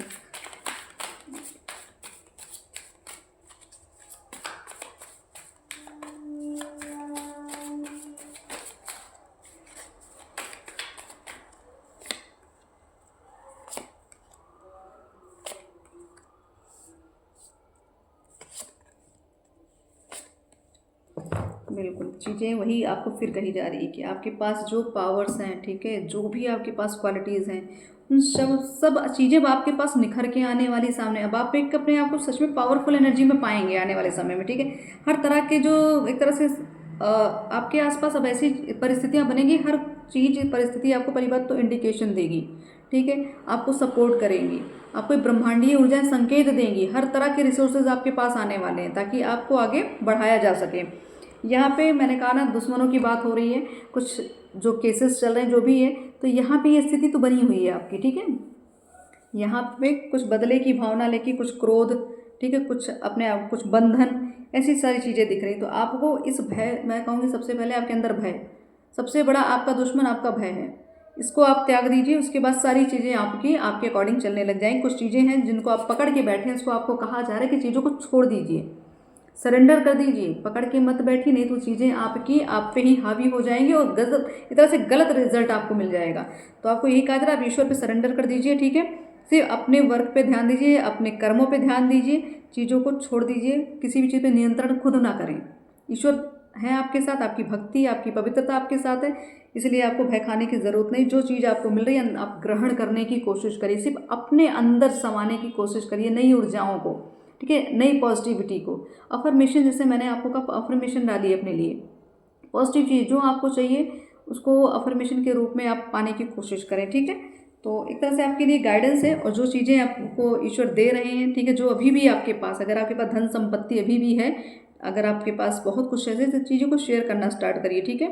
बिल्कुल, चीज़ें वही आपको फिर कही जा रही है कि आपके पास जो पावर्स हैं, ठीक है, जो भी आपके पास क्वालिटीज़ हैं, उन सब चीज़ें अब आपके पास निखर के आने वाली सामने। अब आप एक अपने आप को सच में पावरफुल एनर्जी में पाएंगे आने वाले समय में। ठीक है, हर तरह के जो एक तरह से आपके आसपास अब ऐसी परिस्थितियाँ बनेंगी, हर चीज़ परिस्थिति आपको पहली बात तो इंडिकेशन देगी। ठीक है, आपको सपोर्ट करेंगी, आपको ब्रह्मांडीय ऊर्जाएं संकेत देंगी, हर तरह के रिसोर्सेज आपके पास आने वाले हैं ताकि आपको आगे बढ़ाया जा सके। यहाँ पे मैंने कहा ना, दुश्मनों की बात हो रही है, कुछ जो केसेस चल रहे हैं जो भी है, तो यहाँ पे ये स्थिति तो बनी हुई है आपकी। ठीक है, यहाँ पे कुछ बदले की भावना लेके, कुछ क्रोध, ठीक है, कुछ अपने आप, कुछ बंधन, ऐसी सारी चीज़ें दिख रही। तो आपको इस भय, मैं कहूँगी सबसे पहले आपके अंदर भय, सबसे बड़ा आपका दुश्मन आपका भय है, इसको आप त्याग दीजिए। उसके बाद सारी चीज़ें आपकी आपके अकॉर्डिंग चलने लग जाएंगी। कुछ चीज़ें हैं जिनको आप पकड़ के बैठे हैं, उसको आपको कहा जा रहा है कि चीज़ों को छोड़ दीजिए, सरेंडर कर दीजिए, पकड़ के मत बैठिए, नहीं तो चीज़ें आपकी आप पे ही हावी हो जाएंगी और गलत, इस तरह से गलत रिजल्ट आपको मिल जाएगा। तो आपको यही कहा जा रहा है, आप ईश्वर पे सरेंडर कर दीजिए। ठीक है, सिर्फ अपने वर्क पे ध्यान दीजिए, अपने कर्मों पे ध्यान दीजिए, चीज़ों को छोड़ दीजिए, किसी भी चीज़ पे नियंत्रण खुद ना करें। ईश्वर है आपके साथ, आपकी भक्ति, आपकी पवित्रता आपके साथ है, इसलिए आपको भय खाने की ज़रूरत नहीं। जो चीज़ आपको मिल रही है आप ग्रहण करने की कोशिश करिए, सिर्फ अपने अंदर समाने की कोशिश करिए, नई ऊर्जाओं को, ठीक है, नई पॉजिटिविटी को। अफर्मेशन, जैसे मैंने आपको कहा, अफर्मेशन डालिए अपने लिए, पॉजिटिव चीज़ जो आपको चाहिए उसको अफर्मेशन के रूप में आप पाने की कोशिश करें। ठीक है, तो एक तरह से आपके लिए गाइडेंस है, और जो चीज़ें आपको ईश्वर दे रहे हैं, ठीक है, जो अभी भी आपके पास, अगर आपके पास धन संपत्ति अभी भी है, अगर आपके पास बहुत कुछ है, तो चीज़ों को शेयर करना स्टार्ट करिए। ठीक है,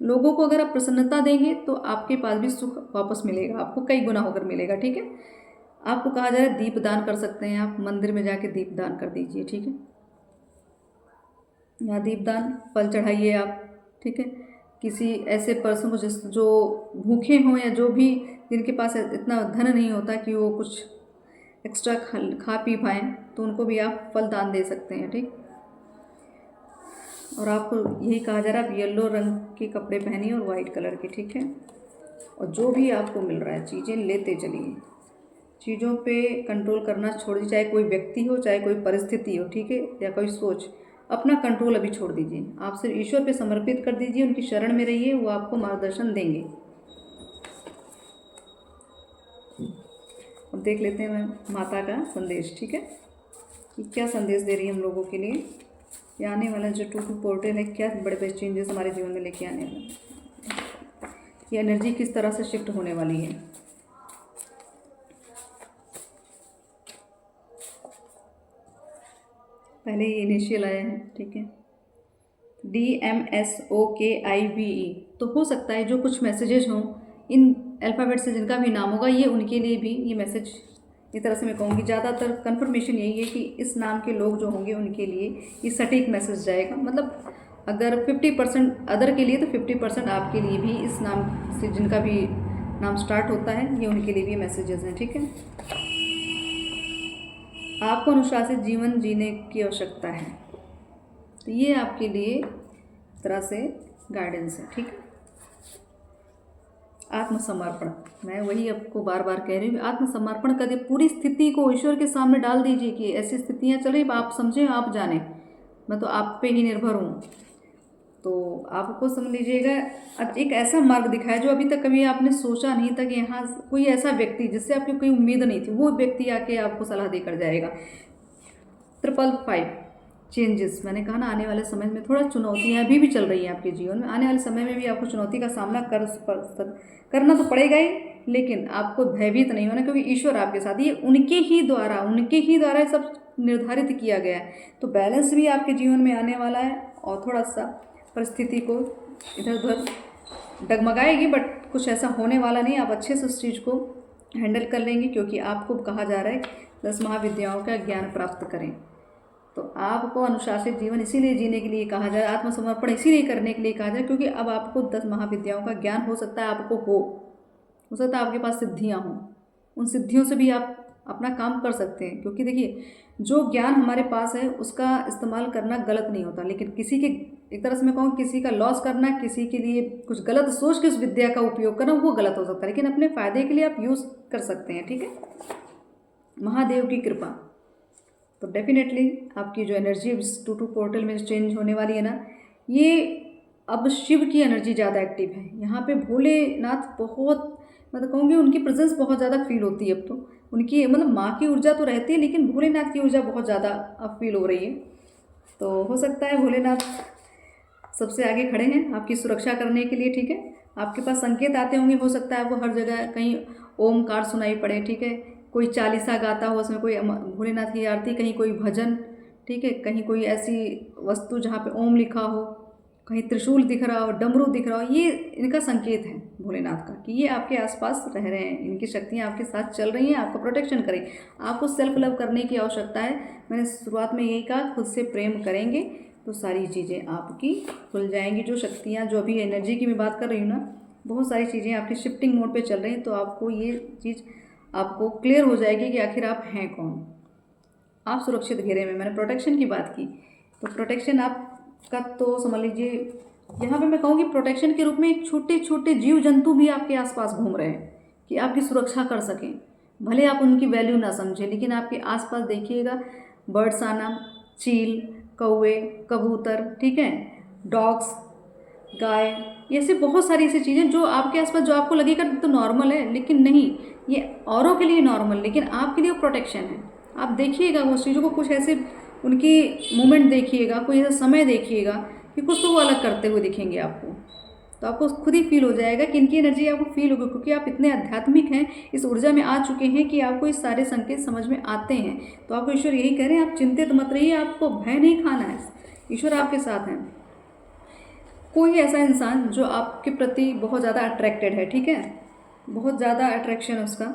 लोगों को अगर आप प्रसन्नता देंगे तो आपके पास भी सुख वापस मिलेगा, आपको कई गुना होकर मिलेगा। ठीक है, आपको कहा जा रहा है दीप दान कर सकते हैं, आप मंदिर में जाके दीप दान कर दीजिए। ठीक है, यहाँ दीप दान, फल चढ़ाइए आप। ठीक है, किसी ऐसे पर्सन को जो भूखे हों या जो भी जिनके पास इतना धन नहीं होता कि वो कुछ एक्स्ट्रा खा पी पाएँ, तो उनको भी आप फल दान दे सकते हैं। ठीक, और आपको यही कहा जा रहा है आप येलो रंग के कपड़े पहनिए और वाइट कलर के। ठीक है, और जो भी आपको मिल रहा है चीज़ें लेते चलिए, चीज़ों पे कंट्रोल करना छोड़ दीजिए, चाहे कोई व्यक्ति हो, चाहे कोई परिस्थिति हो। ठीक है, या कोई सोच, अपना कंट्रोल अभी छोड़ दीजिए, आप सिर्फ ईश्वर पे समर्पित कर दीजिए, उनकी शरण में रहिए, वो आपको मार्गदर्शन देंगे। अब देख लेते हैं मैं माता का संदेश। ठीक है, कि क्या संदेश दे रही है हम लोगों के लिए, ये आने वाला जो 2-2 पोर्टल है, क्या बड़े बड़े चेंजेस हमारे जीवन में लेके आने वाले, ये एनर्जी किस तरह से शिफ्ट होने वाली है। पहले ये इनिशियल आया है, ठीक है, DMSOKIVE, तो हो सकता है जो कुछ मैसेजेस हों इन अल्फ़ाबेट से, जिनका भी नाम होगा, ये उनके लिए भी ये मैसेज, इस तरह से मैं कहूँगी ज़्यादातर कंफर्मेशन यही है कि इस नाम के लोग जो होंगे उनके लिए ये सटीक मैसेज जाएगा। मतलब अगर 50% अदर के लिए, तो 50% आपके लिए भी इस नाम से, जिनका भी नाम स्टार्ट होता है, ये उनके लिए भी मैसेजेस हैं। ठीक है, आपको अनुशासित जीवन जीने की आवश्यकता है, तो ये आपके लिए तरह से गाइडेंस है। ठीक है, आत्मसमर्पण, मैं वही आपको बार बार कह रही हूँ, आत्मसमर्पण कर दे, पूरी स्थिति को ईश्वर के सामने डाल दीजिए कि ऐसी स्थितियाँ चल रही, आप समझें, आप जाने, मैं तो आप पे ही निर्भर हूँ। तो आपको समझ लीजिएगा, एक ऐसा मार्ग दिखाया जो अभी तक कभी आपने सोचा नहीं था कि यहाँ कोई ऐसा व्यक्ति जिससे आपकी कोई उम्मीद नहीं थी, वो व्यक्ति आके आपको सलाह देकर जाएगा। 555 चेंजेस, मैंने कहा ना, आने वाले समय में थोड़ा चुनौतियाँ अभी भी चल रही हैं आपके जीवन में, आने वाले समय में भी आपको चुनौती का सामना करना तो पड़ेगा ही, लेकिन आपको भयभीत नहीं होना, क्योंकि ईश्वर आपके साथ, ये उनके ही द्वारा सब निर्धारित किया गया है। तो बैलेंस भी आपके जीवन में आने वाला है, और थोड़ा सा परिस्थिति को इधर उधर डगमगाएगी, बट कुछ ऐसा होने वाला नहीं, आप अच्छे से उस चीज़ को हैंडल कर लेंगे, क्योंकि आपको कहा जा रहा है 10 महाविद्याओं का ज्ञान प्राप्त करें। तो आपको अनुशासित जीवन इसीलिए जीने के लिए कहा जाए, आत्मसमर्पण इसीलिए करने के लिए कहा जाए, क्योंकि अब आपको 10 महाविद्याओं का ज्ञान हो सकता है, आपको हो सकता है आपके पास सिद्धियाँ हों, उन सिद्धियों से भी आप अपना काम कर सकते हैं। क्योंकि देखिए, जो ज्ञान हमारे पास है उसका इस्तेमाल करना गलत नहीं होता, लेकिन किसी के, एक तरह से मैं कहूँ, किसी का लॉस करना, किसी के लिए कुछ गलत सोच के उस विद्या का उपयोग करना, वो गलत हो सकता है, लेकिन अपने फायदे के लिए आप यूज़ कर सकते हैं। ठीक है, महादेव की कृपा, तो डेफिनेटली आपकी जो एनर्जी 2-2 पोर्टल में चेंज होने वाली है ना, ये अब शिव की एनर्जी ज़्यादा एक्टिव है यहाँ पे। भोलेनाथ बहुत, मतलब कहूँगी उनकी प्रेजेंस बहुत ज़्यादा फील होती है अब तो। उनकी मतलब माँ की ऊर्जा तो रहती है, लेकिन भोलेनाथ की ऊर्जा बहुत ज़्यादा अब फील हो रही है। तो हो सकता है भोलेनाथ सबसे आगे खड़े हैं आपकी सुरक्षा करने के लिए। ठीक है, आपके पास संकेत आते होंगे, हो सकता है आपको हर जगह कहीं ओमकार सुनाई पड़े। ठीक है, कोई चालीसा गाता हो, उसमें कोई भोलेनाथ की आरती, कहीं कोई भजन, ठीक है, कहीं कोई ऐसी वस्तु जहाँ पे ओम लिखा हो, कहीं त्रिशूल दिख रहा हो, डमरू दिख रहा हो, ये इनका संकेत है भोलेनाथ का कि ये आपके आसपास रह रहे हैं, इनकी शक्तियाँ आपके साथ चल रही हैं, आपका प्रोटेक्शन करें। आपको सेल्फ लव करने की आवश्यकता है। मैंने शुरुआत में यही कहा, खुद से प्रेम करेंगे तो सारी चीज़ें आपकी खुल जाएंगी। जो शक्तियाँ, जो अभी एनर्जी की मैं बात कर रही हूँ ना, बहुत सारी चीज़ें आपकी शिफ्टिंग मोड पे चल रही हैं, तो आपको ये चीज़ आपको क्लियर हो जाएगी कि आखिर आप हैं कौन। आप सुरक्षित घेरे में, मैंने प्रोटेक्शन की बात की, तो प्रोटेक्शन आपका, तो समझ लीजिए यहाँ पे मैं कहूँगी प्रोटेक्शन के रूप में एक छोटे छोटे जीव जंतु भी आपके आसपास घूम रहे हैं कि आपकी सुरक्षा कर सकें। भले आप उनकी वैल्यू ना समझें, लेकिन आपके आसपास देखिएगा बर्ड्स आना, चील, कौवे, कबूतर, ठीक है, डॉग्स, गाय, ये ऐसे बहुत सारी ऐसी चीज़ें जो आपके आसपास, जो आपको लगेगा तो नॉर्मल है, लेकिन नहीं, ये औरों के लिए नॉर्मल, लेकिन आपके लिए प्रोटेक्शन है। आप देखिएगा उस चीज़ों को, कुछ ऐसे उनकी मूवमेंट देखिएगा, कोई ऐसा समय देखिएगा कि कुछ तो वो अलग करते हुए दिखेंगे आपको, तो आपको खुद ही फील हो जाएगा कि इनकी एनर्जी आपको फील होगी, क्योंकि आप इतने आध्यात्मिक हैं, इस ऊर्जा में आ चुके हैं कि आपको इस सारे संकेत समझ में आते हैं। तो आपको ईश्वर यही कह रहे हैं, आप चिंतित मत रहिए, आपको भय नहीं खाना है, ईश्वर आपके साथ हैं। कोई ऐसा इंसान जो आपके प्रति बहुत ज़्यादा अट्रैक्टेड है, ठीक है, बहुत ज़्यादा अट्रैक्शन है उसका,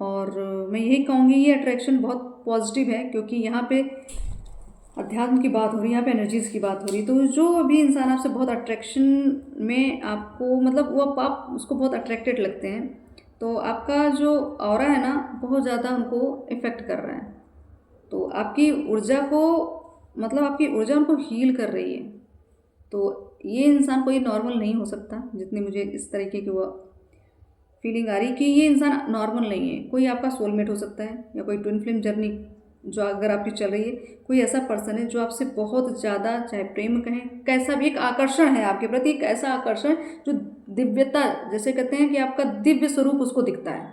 और मैं यही कहूँगी ये अट्रैक्शन बहुत पॉजिटिव है, क्योंकि यहाँ पे अध्यात्म की बात हो रही है, यहाँ पे एनर्जीज़ की बात हो रही है। तो जो भी इंसान आपसे बहुत अट्रैक्शन में आपको, मतलब वो आप उसको बहुत अट्रैक्टेड लगते हैं, तो आपका जो ऑरा है ना, बहुत ज़्यादा उनको इफ़ेक्ट कर रहा है। तो आपकी ऊर्जा को, मतलब आपकी ऊर्जा उनको हील कर रही है। तो ये इंसान कोई नॉर्मल नहीं हो सकता, जितनी मुझे इस तरीके की वो फीलिंग आ रही कि ये इंसान नॉर्मल नहीं है। कोई आपका सोलमेट हो सकता है, या कोई ट्विन फ्लेम जर्नी जो अगर आपकी चल रही है, कोई ऐसा पर्सन है जो आपसे बहुत ज़्यादा, चाहे प्रेम कहें, कैसा भी एक आकर्षण है आपके प्रति, एक ऐसा आकर्षण जो दिव्यता, जैसे कहते हैं कि आपका दिव्य स्वरूप उसको दिखता है,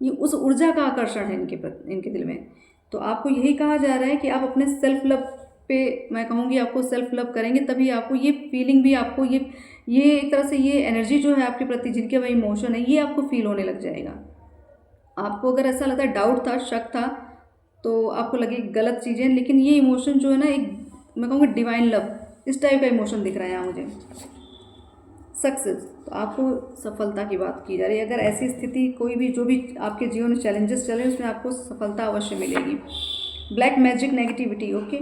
ये उस ऊर्जा का आकर्षण है इनके दिल में। तो आपको यही कहा जा रहा है कि आप अपने सेल्फ लव पे, मैं कहूँगी आपको सेल्फ लव करेंगे, तभी आपको ये फीलिंग भी, आपको ये एक तरह से ये एनर्जी जो है आपके प्रति, जिनके वह इमोशन है, ये आपको फील होने लग जाएगा। आपको अगर ऐसा लगता है, डाउट था, शक था, तो आपको लगे गलत चीज़ें, लेकिन ये इमोशन जो है ना, एक मैं कहूँगी डिवाइन लव, इस टाइप का इमोशन दिख रहा है यहाँ मुझे। सक्सेस, तो आपको सफलता की बात की जा रही है। अगर ऐसी स्थिति कोई भी, जो भी आपके जीवन में चैलेंजेस चल रहे हैं, उसमें आपको सफलता अवश्य मिलेगी। ब्लैक मैजिक, नेगेटिविटी, ओके,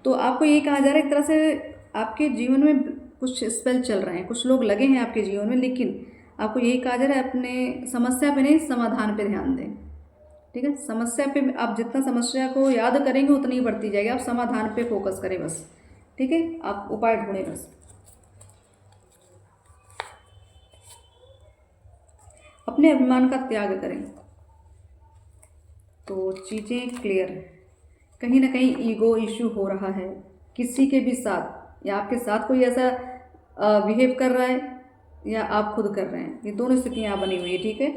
तो आपको ये कहा जा रहा है एक तरह से आपके जीवन में कुछ स्पेल चल रहे हैं, कुछ लोग लगे हैं आपके जीवन में, लेकिन आपको यही कहा जा रहा है अपने समस्या पे नहीं, समाधान पे ध्यान दें। ठीक है, समस्या पे आप जितना समस्या को याद करेंगे उतनी बढ़ती जाएगी, आप समाधान पे फोकस करें बस। ठीक है, आप उपाय ढूंढें बस। अपने अभिमान का त्याग करें, तो चीज़ें क्लियर है। कहीं ना कहीं ईगो इश्यू हो रहा है किसी के भी साथ, या आपके साथ कोई ऐसा बिहेव कर रहा है, या आप खुद कर रहे हैं, ये दोनों स्थितियाँ बनी हुई है। ठीक है,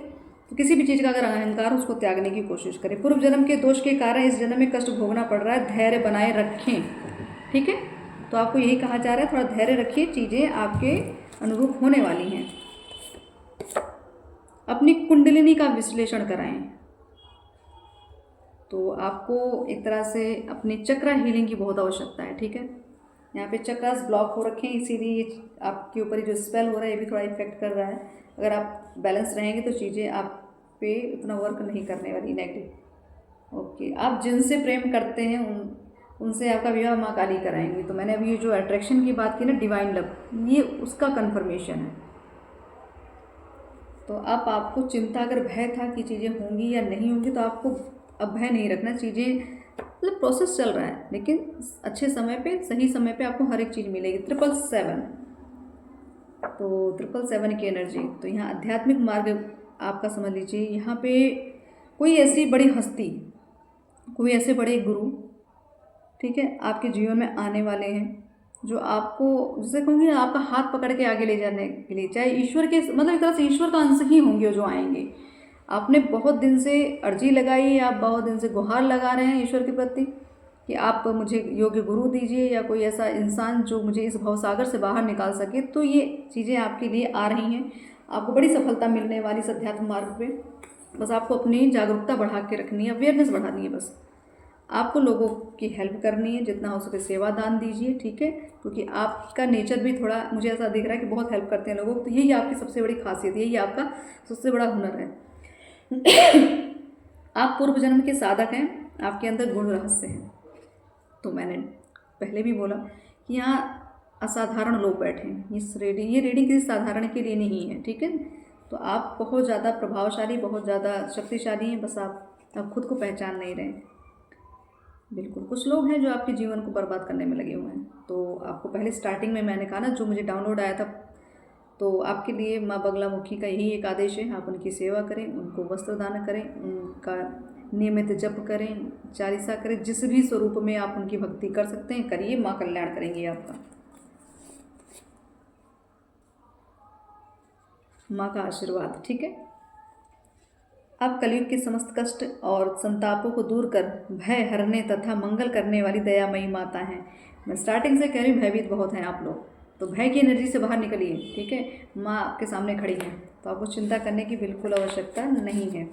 तो किसी भी चीज़ का अगर अहंकार, उसको त्यागने की कोशिश करें। पूर्व जन्म के दोष के कारण इस जन्म में कष्ट भोगना पड़ रहा है, धैर्य बनाए रखें। ठीक है, तो आपको यही कहा जा रहा है, थोड़ा धैर्य रखिए, चीज़ें आपके अनुरूप होने वाली हैं। अपनी कुंडलिनी का विश्लेषण कराएं, तो आपको एक तरह से अपनी चक्र हीलिंग की बहुत आवश्यकता है। ठीक है, यहाँ पे चक्रास ब्लॉक हो रखे हैं, इसीलिए ये आपके ऊपर जो स्पेल हो रहा है, ये भी थोड़ा इफेक्ट कर रहा है। अगर आप बैलेंस रहेंगे तो चीज़ें आप पे उतना वर्क नहीं करने वाली, नेगेटिव। ओके, आप जिनसे प्रेम करते हैं उनसे आपका विवाह माँ काली कराएंगी। तो मैंने अभी ये जो अट्रैक्शन की बात की ना, डिवाइन लव, ये उसका कन्फर्मेशन है। तो अब आपको चिंता, अगर भय था कि चीज़ें होंगी या नहीं होंगी, तो आपको अब भय नहीं रखना। चीज़ें मतलब प्रोसेस चल रहा है, लेकिन अच्छे समय पे, सही समय पे आपको हर एक चीज़ मिलेगी। 777, तो 777 की एनर्जी, तो यहाँ आध्यात्मिक मार्ग आपका समझ लीजिए। यहाँ पे कोई ऐसी बड़ी हस्ती, कोई ऐसे बड़े गुरु, ठीक है, आपके जीवन में आने वाले हैं, जो आपको, जैसे कहूँगी, आपका हाथ पकड़ के आगे ले जाने के लिए, चाहे ईश्वर के, मतलब एक तरह से ईश्वर का अंश ही होंगे जो आएंगे। आपने बहुत दिन से अर्जी लगाई, आप बहुत दिन से गुहार लगा रहे हैं ईश्वर के प्रति कि आप मुझे योग्य गुरु दीजिए, या कोई ऐसा इंसान जो मुझे इस भवसागर से बाहर निकाल सके। तो ये चीज़ें आपके लिए आ रही हैं, आपको बड़ी सफलता मिलने वाली इस अध्यात्म मार्ग पे। बस आपको अपनी जागरूकता बढ़ा के रखनी है, अवेयरनेस बढ़ानी है। बस आपको लोगों की हेल्प करनी है, जितना हो सके सेवा दान दीजिए, ठीक है, क्योंकि आपका नेचर भी थोड़ा, मुझे ऐसा दिख रहा है कि बहुत हेल्प करते हैं लोगों को। तो यही आपकी सबसे बड़ी खासियत, यही आपका सबसे बड़ा हुनर है। आप पूर्व जन्म के साधक हैं, आपके अंदर गुण रहस्य हैं। तो मैंने पहले भी बोला कि यहाँ असाधारण लोग बैठे हैं। ये रीडिंग किसी साधारण के लिए नहीं है, ठीक है। तो आप बहुत ज़्यादा प्रभावशाली, बहुत ज़्यादा शक्तिशाली हैं, बस आप खुद को पहचान नहीं रहे। बिल्कुल, कुछ लोग हैं जो आपके जीवन को बर्बाद करने में लगे हुए हैं। तो आपको पहले स्टार्टिंग में मैंने कहा ना, जो मुझे डाउनलोड आया था, तो आपके लिए माँ बगलामुखी का यही एक आदेश है, आप उनकी सेवा करें, उनको वस्त्र दान करें, उनका नियमित जप करें, चालीसा करें, जिस भी स्वरूप में आप उनकी भक्ति कर सकते हैं करिए, माँ कल्याण करेंगी आपका। माँ का आशीर्वाद, ठीक है। आप कलयुग के समस्त कष्ट और संतापों को दूर कर भय हरने तथा मंगल करने वाली दयामयी माता हैं। मैं स्टार्टिंग से कह रही हूँ, भयभीत बहुत हैं आप लोग, तो भय की एनर्जी से बाहर निकलिए, ठीक है। माँ आपके सामने खड़ी है, तो आपको चिंता करने की बिल्कुल आवश्यकता नहीं है।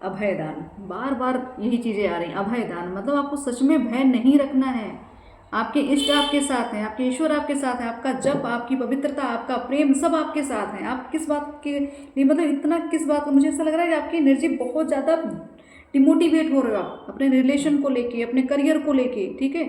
अभयदान, बार बार यही चीज़ें आ रही हैं। अभयदान मतलब आपको सच में भय नहीं रखना है। आपके इष्ट आपके साथ हैं, आपके ईश्वर आपके साथ हैं, आपका जप, आपकी पवित्रता, आपका प्रेम, सब आपके साथ हैं। आप किस बात के लिए, मतलब इतना किस बात को, मुझे ऐसा लग रहा है कि आपकी एनर्जी बहुत ज़्यादा डिमोटिवेट हो रहे हो आप अपने रिलेशन को लेके, अपने करियर को लेके, ठीक है।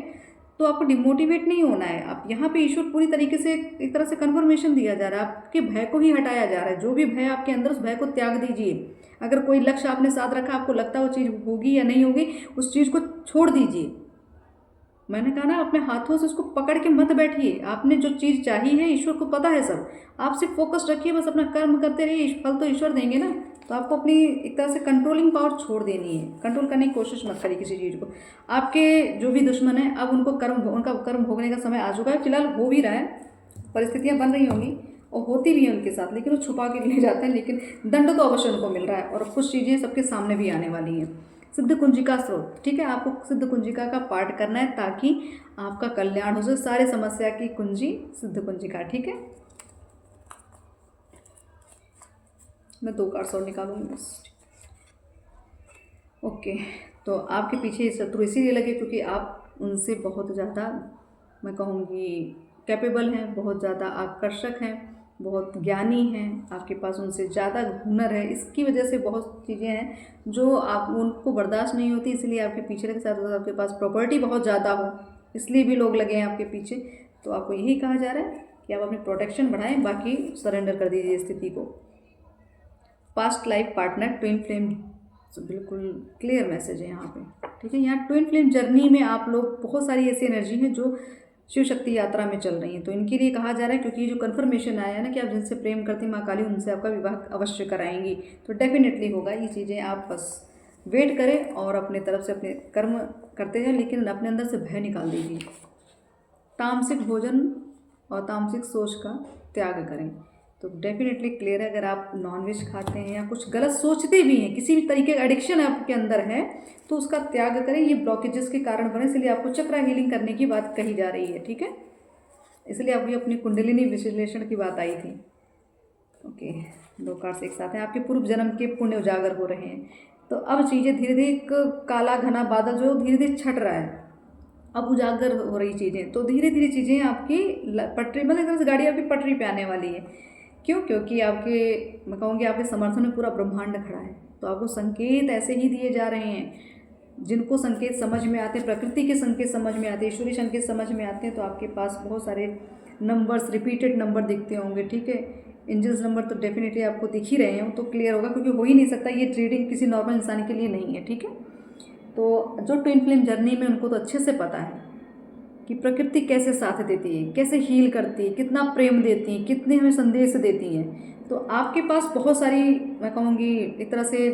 तो आपको डिमोटिवेट नहीं होना है। आप यहाँ पे ईश्वर पूरी तरीके से एक तरह से कन्फर्मेशन दिया जा रहा है, आपके भय को ही हटाया जा रहा है। जो भी भय आपके अंदर, उस भय को त्याग दीजिए। अगर कोई लक्ष्य आपने साथ रखा, आपको लगता है वो चीज़ होगी या नहीं होगी, उस चीज़ को छोड़ दीजिए। मैंने कहा ना, अपने हाथों से उसको पकड़ के मत बैठिए। आपने जो चीज़ चाहिए है, ईश्वर को पता है सब। आप सिर्फ फोकस रखिए, बस अपना कर्म करते रहिए, फल तो ईश्वर देंगे ना। तो आपको अपनी एक तरह से कंट्रोलिंग पावर छोड़ देनी है, कंट्रोल करने की कोशिश मत करिए किसी चीज़ को। आपके जो भी दुश्मन है, अब उनका कर्म भोगने का समय आ चुका है। फिलहाल हो भी रहा है, परिस्थितियाँ बन रही होंगी और होती भी हैं उनके साथ, लेकिन वो छुपा के ले जाते हैं। लेकिन दंड तो अवश्य उनको मिल रहा है, और कुछ चीज़ें सबके सामने भी आने वाली हैं। सिद्ध कुंजिका स्रोत, ठीक है, आपको सिद्ध कुंजिका का पाठ करना है ताकि आपका कल्याण हो जाए। सारे समस्या की कुंजी सिद्ध कुंजिका, ठीक है। मैं 2 कार्ड्स और निकालूंगी बस। ओके, तो आपके पीछे शत्रु इसीलिए लगे क्योंकि आप उनसे बहुत ज़्यादा, मैं कहूँगी, कैपेबल हैं, बहुत ज़्यादा आकर्षक हैं, बहुत ज्ञानी हैं, आपके पास उनसे ज़्यादा हुनर है। इसकी वजह से बहुत चीज़ें हैं जो आप उनको बर्दाश्त नहीं होती, इसलिए आपके पीछे लगे। साथ साथ आपके पास प्रॉपर्टी बहुत ज़्यादा हो, इसलिए भी लोग लगे हैं आपके पीछे। तो आपको यही कहा जा रहा है कि आप अपनी प्रोटेक्शन बढ़ाएं, बाकी सरेंडर कर दीजिए स्थिति को। Past life partner, twin flame, बिल्कुल क्लियर मैसेज है यहाँ पे, ठीक है। यहाँ ट्विन फ्लेम जर्नी में आप लोग, बहुत सारी ऐसी एनर्जी है जो शिव शक्ति यात्रा में चल रही हैं। तो इनके लिए कहा जा रहा है, क्योंकि जो कन्फर्मेशन आया है ना कि आप जिनसे प्रेम करती माँ काली, उनसे आपका विवाह अवश्य कराएंगी। तो डेफिनेटली होगा ये चीज़ें, आप बस वेट करें और अपने तरफ से अपने कर्म करते जाएं, लेकिन अपने अंदर से भय निकाल दीजिए। तामसिक भोजन और तामसिक सोच का त्याग करें। तो डेफिनेटली क्लियर है, अगर आप नॉनवेज खाते हैं या कुछ गलत सोचते भी हैं, किसी भी तरीके का एडिक्शन आपके अंदर है, तो उसका त्याग करें। ये ब्लॉकेजेस के कारण बने, इसलिए आपको चक्रा हीलिंग करने की बात कही जा रही है, ठीक है। इसलिए अभी अपनी कुंडलिनी विश्लेषण की बात आई थी। ओके, 2 कार्ड्स एक साथ हैं। आपके पूर्व जन्म के पुण्य उजागर हो रहे हैं। तो अब चीज़ें धीरे धीरे, एक काला घना बादल जो धीरे धीरे छट रहा है, अब उजागर हो रही चीज़ें। तो धीरे धीरे चीज़ें आपकी पटरी, मतलब गाड़ी आपकी पटरी पे आने वाली है। क्यों? क्योंकि आपके, मैं कहूँगी, आपके समर्थन में पूरा ब्रह्मांड खड़ा है। तो आपको संकेत ऐसे ही दिए जा रहे हैं। जिनको संकेत समझ में आते हैं, प्रकृति के संकेत समझ में आते हैं, ईश्वरीय संकेत समझ में आते हैं, तो आपके पास बहुत सारे नंबर्स, रिपीटेड नंबर दिखते होंगे, ठीक है। एंजल्स नंबर तो डेफिनेटली आपको दिख ही रहे हैं, तो क्लियर होगा, क्योंकि हो ही नहीं सकता, ये ट्रीडिंग किसी नॉर्मल इंसान के लिए नहीं है, ठीक है। तो जो ट्विन फ्लेम जर्नी में उनको तो अच्छे से पता है कि प्रकृति कैसे साथ देती है, कैसे हील करती है, कितना प्रेम देती है, कितने हमें संदेश देती हैं। तो आपके पास बहुत सारी, मैं कहूँगी एक तरह से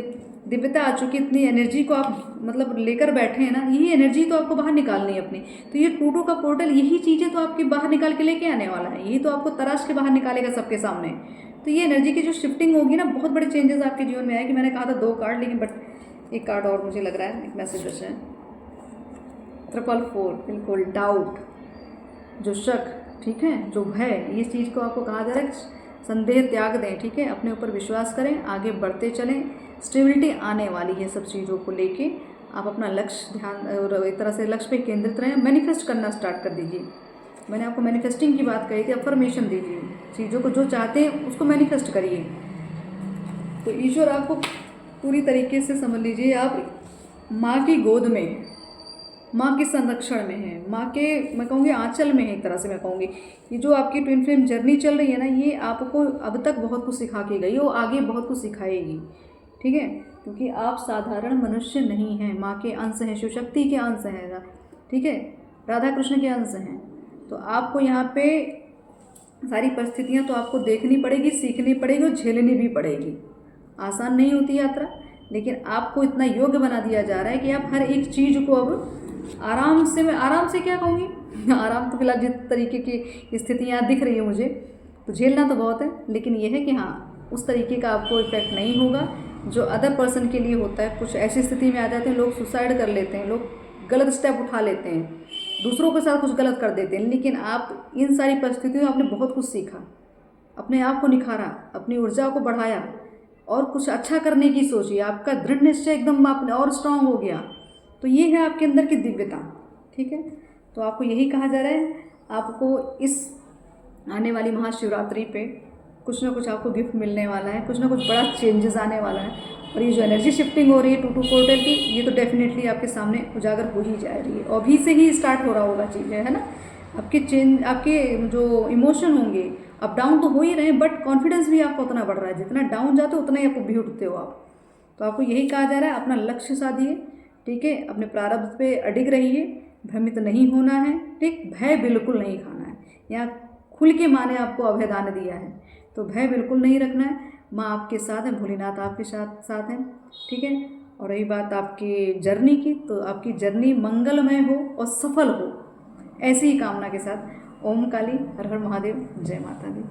दिव्यता आ चुकी, इतनी एनर्जी को आप मतलब लेकर बैठे हैं ना, यही एनर्जी तो आपको बाहर निकालनी है अपनी। तो ये टूटू का पोर्टल यही चीज़ें तो आपके बाहर निकाल के लेके आने वाला है, यही तो आपको तराश के बाहर निकालेगा सबके सामने। तो ये एनर्जी की जो शिफ्टिंग होगी ना, बहुत बड़े चेंजेस आपके जीवन में आएगी। मैंने कहा था 2 कार्ड, लेकिन बट एक कार्ड और मुझे लग रहा है, एक मैसेज बचा है 444, बिल्कुल डाउट, जो शक, ठीक है, जो भय, इस चीज़ को आपको कहा जा रहा है संदेह त्याग दें, ठीक है, अपने ऊपर विश्वास करें, आगे बढ़ते चलें। स्टेबिलिटी आने वाली है सब चीज़ों को लेके। आप अपना लक्ष्य ध्यान और एक तरह से लक्ष्य पे केंद्रित रहें, मैनिफेस्ट करना स्टार्ट कर दीजिए। मैंने आपको मैनिफेस्टिंग की बात कही थी, अफर्मेशन दीजिए, चीज़ों को जो चाहते हैं उसको मैनिफेस्ट करिए। तो ईश्वर आपको पूरी तरीके से समझ लीजिए, आप माँ की गोद में हैं, माँ के संरक्षण में है, माँ के मैं कहूँगी आंचल में है, एक तरह से मैं कहूँगी। ये जो आपकी ट्विन फ्लेम जर्नी चल रही है ना, ये आपको अब तक बहुत कुछ सिखा के गई, वो आगे बहुत कुछ सिखाएगी, ठीक है, क्योंकि आप साधारण मनुष्य नहीं हैं, माँ के अंश हैं, शिव शक्ति के अंश हैं, ठीक है, राधा कृष्ण के अंश हैं। तो आपको यहाँ पे सारी परिस्थितियाँ तो आपको देखनी पड़ेगी, सीखनी पड़ेगी और झेलनी भी पड़ेगी। आसान नहीं होती यात्रा, लेकिन आपको इतना योग्य बना दिया जा रहा है कि आप हर एक चीज़ को अब आराम से, मैं आराम से क्या कहूँगी, आराम तो फिलहाल जिस तरीके की स्थितियाँ दिख रही है मुझे, तो झेलना तो बहुत है, लेकिन यह है कि हाँ, उस तरीके का आपको इफेक्ट नहीं होगा जो अदर पर्सन के लिए होता है। कुछ ऐसी स्थिति में आ जाते हैं, लोग सुसाइड कर लेते हैं, लोग गलत स्टेप उठा लेते हैं, दूसरों के साथ कुछ गलत कर देते हैं, लेकिन आप इन सारी परिस्थितियों में आपने बहुत कुछ सीखा, अपने आप को निखारा, अपनी ऊर्जा को बढ़ाया और कुछ अच्छा करने की सोची, आपका दृढ़ निश्चय एकदम आपने और स्ट्रांग हो गया। तो ये है आपके अंदर की दिव्यता, ठीक है। तो आपको यही कहा जा रहा है, आपको इस आने वाली महाशिवरात्रि पे कुछ ना कुछ आपको गिफ्ट मिलने वाला है, कुछ ना कुछ बड़ा चेंजेस आने वाला है। और ये जो एनर्जी शिफ्टिंग हो रही है टूटू पोर्टल की, ये तो डेफिनेटली आपके सामने उजागर हो ही जा रही है, और अभी से ही स्टार्ट हो रहा होगा चीज़ें, है ना। आपके चेंज, आपके जो इमोशन होंगे, अप डाउन तो हो ही रहे हैं, बट कॉन्फिडेंस भी आपका उतना बढ़ रहा है, जितना डाउन जाते हो उतना ही आपको भी उठते हो आप। तो आपको यही कहा जा रहा है, अपना लक्ष्य साधिए, ठीक है, अपने प्रारब्ध पे अडिग रहिए, भ्रमित नहीं होना है, ठीक, भय बिल्कुल नहीं खाना है। यहाँ खुल के माँ ने आपको अभयदान दिया है, तो भय बिल्कुल नहीं रखना है। माँ आपके साथ है, भोलेनाथ आपके साथ साथ हैं, ठीक है। और रही बात आपकी जर्नी की, तो आपकी जर्नी मंगलमय हो और सफल हो, ऐसी ही कामना के साथ ओम काली, हर हर महादेव, जय माता दी।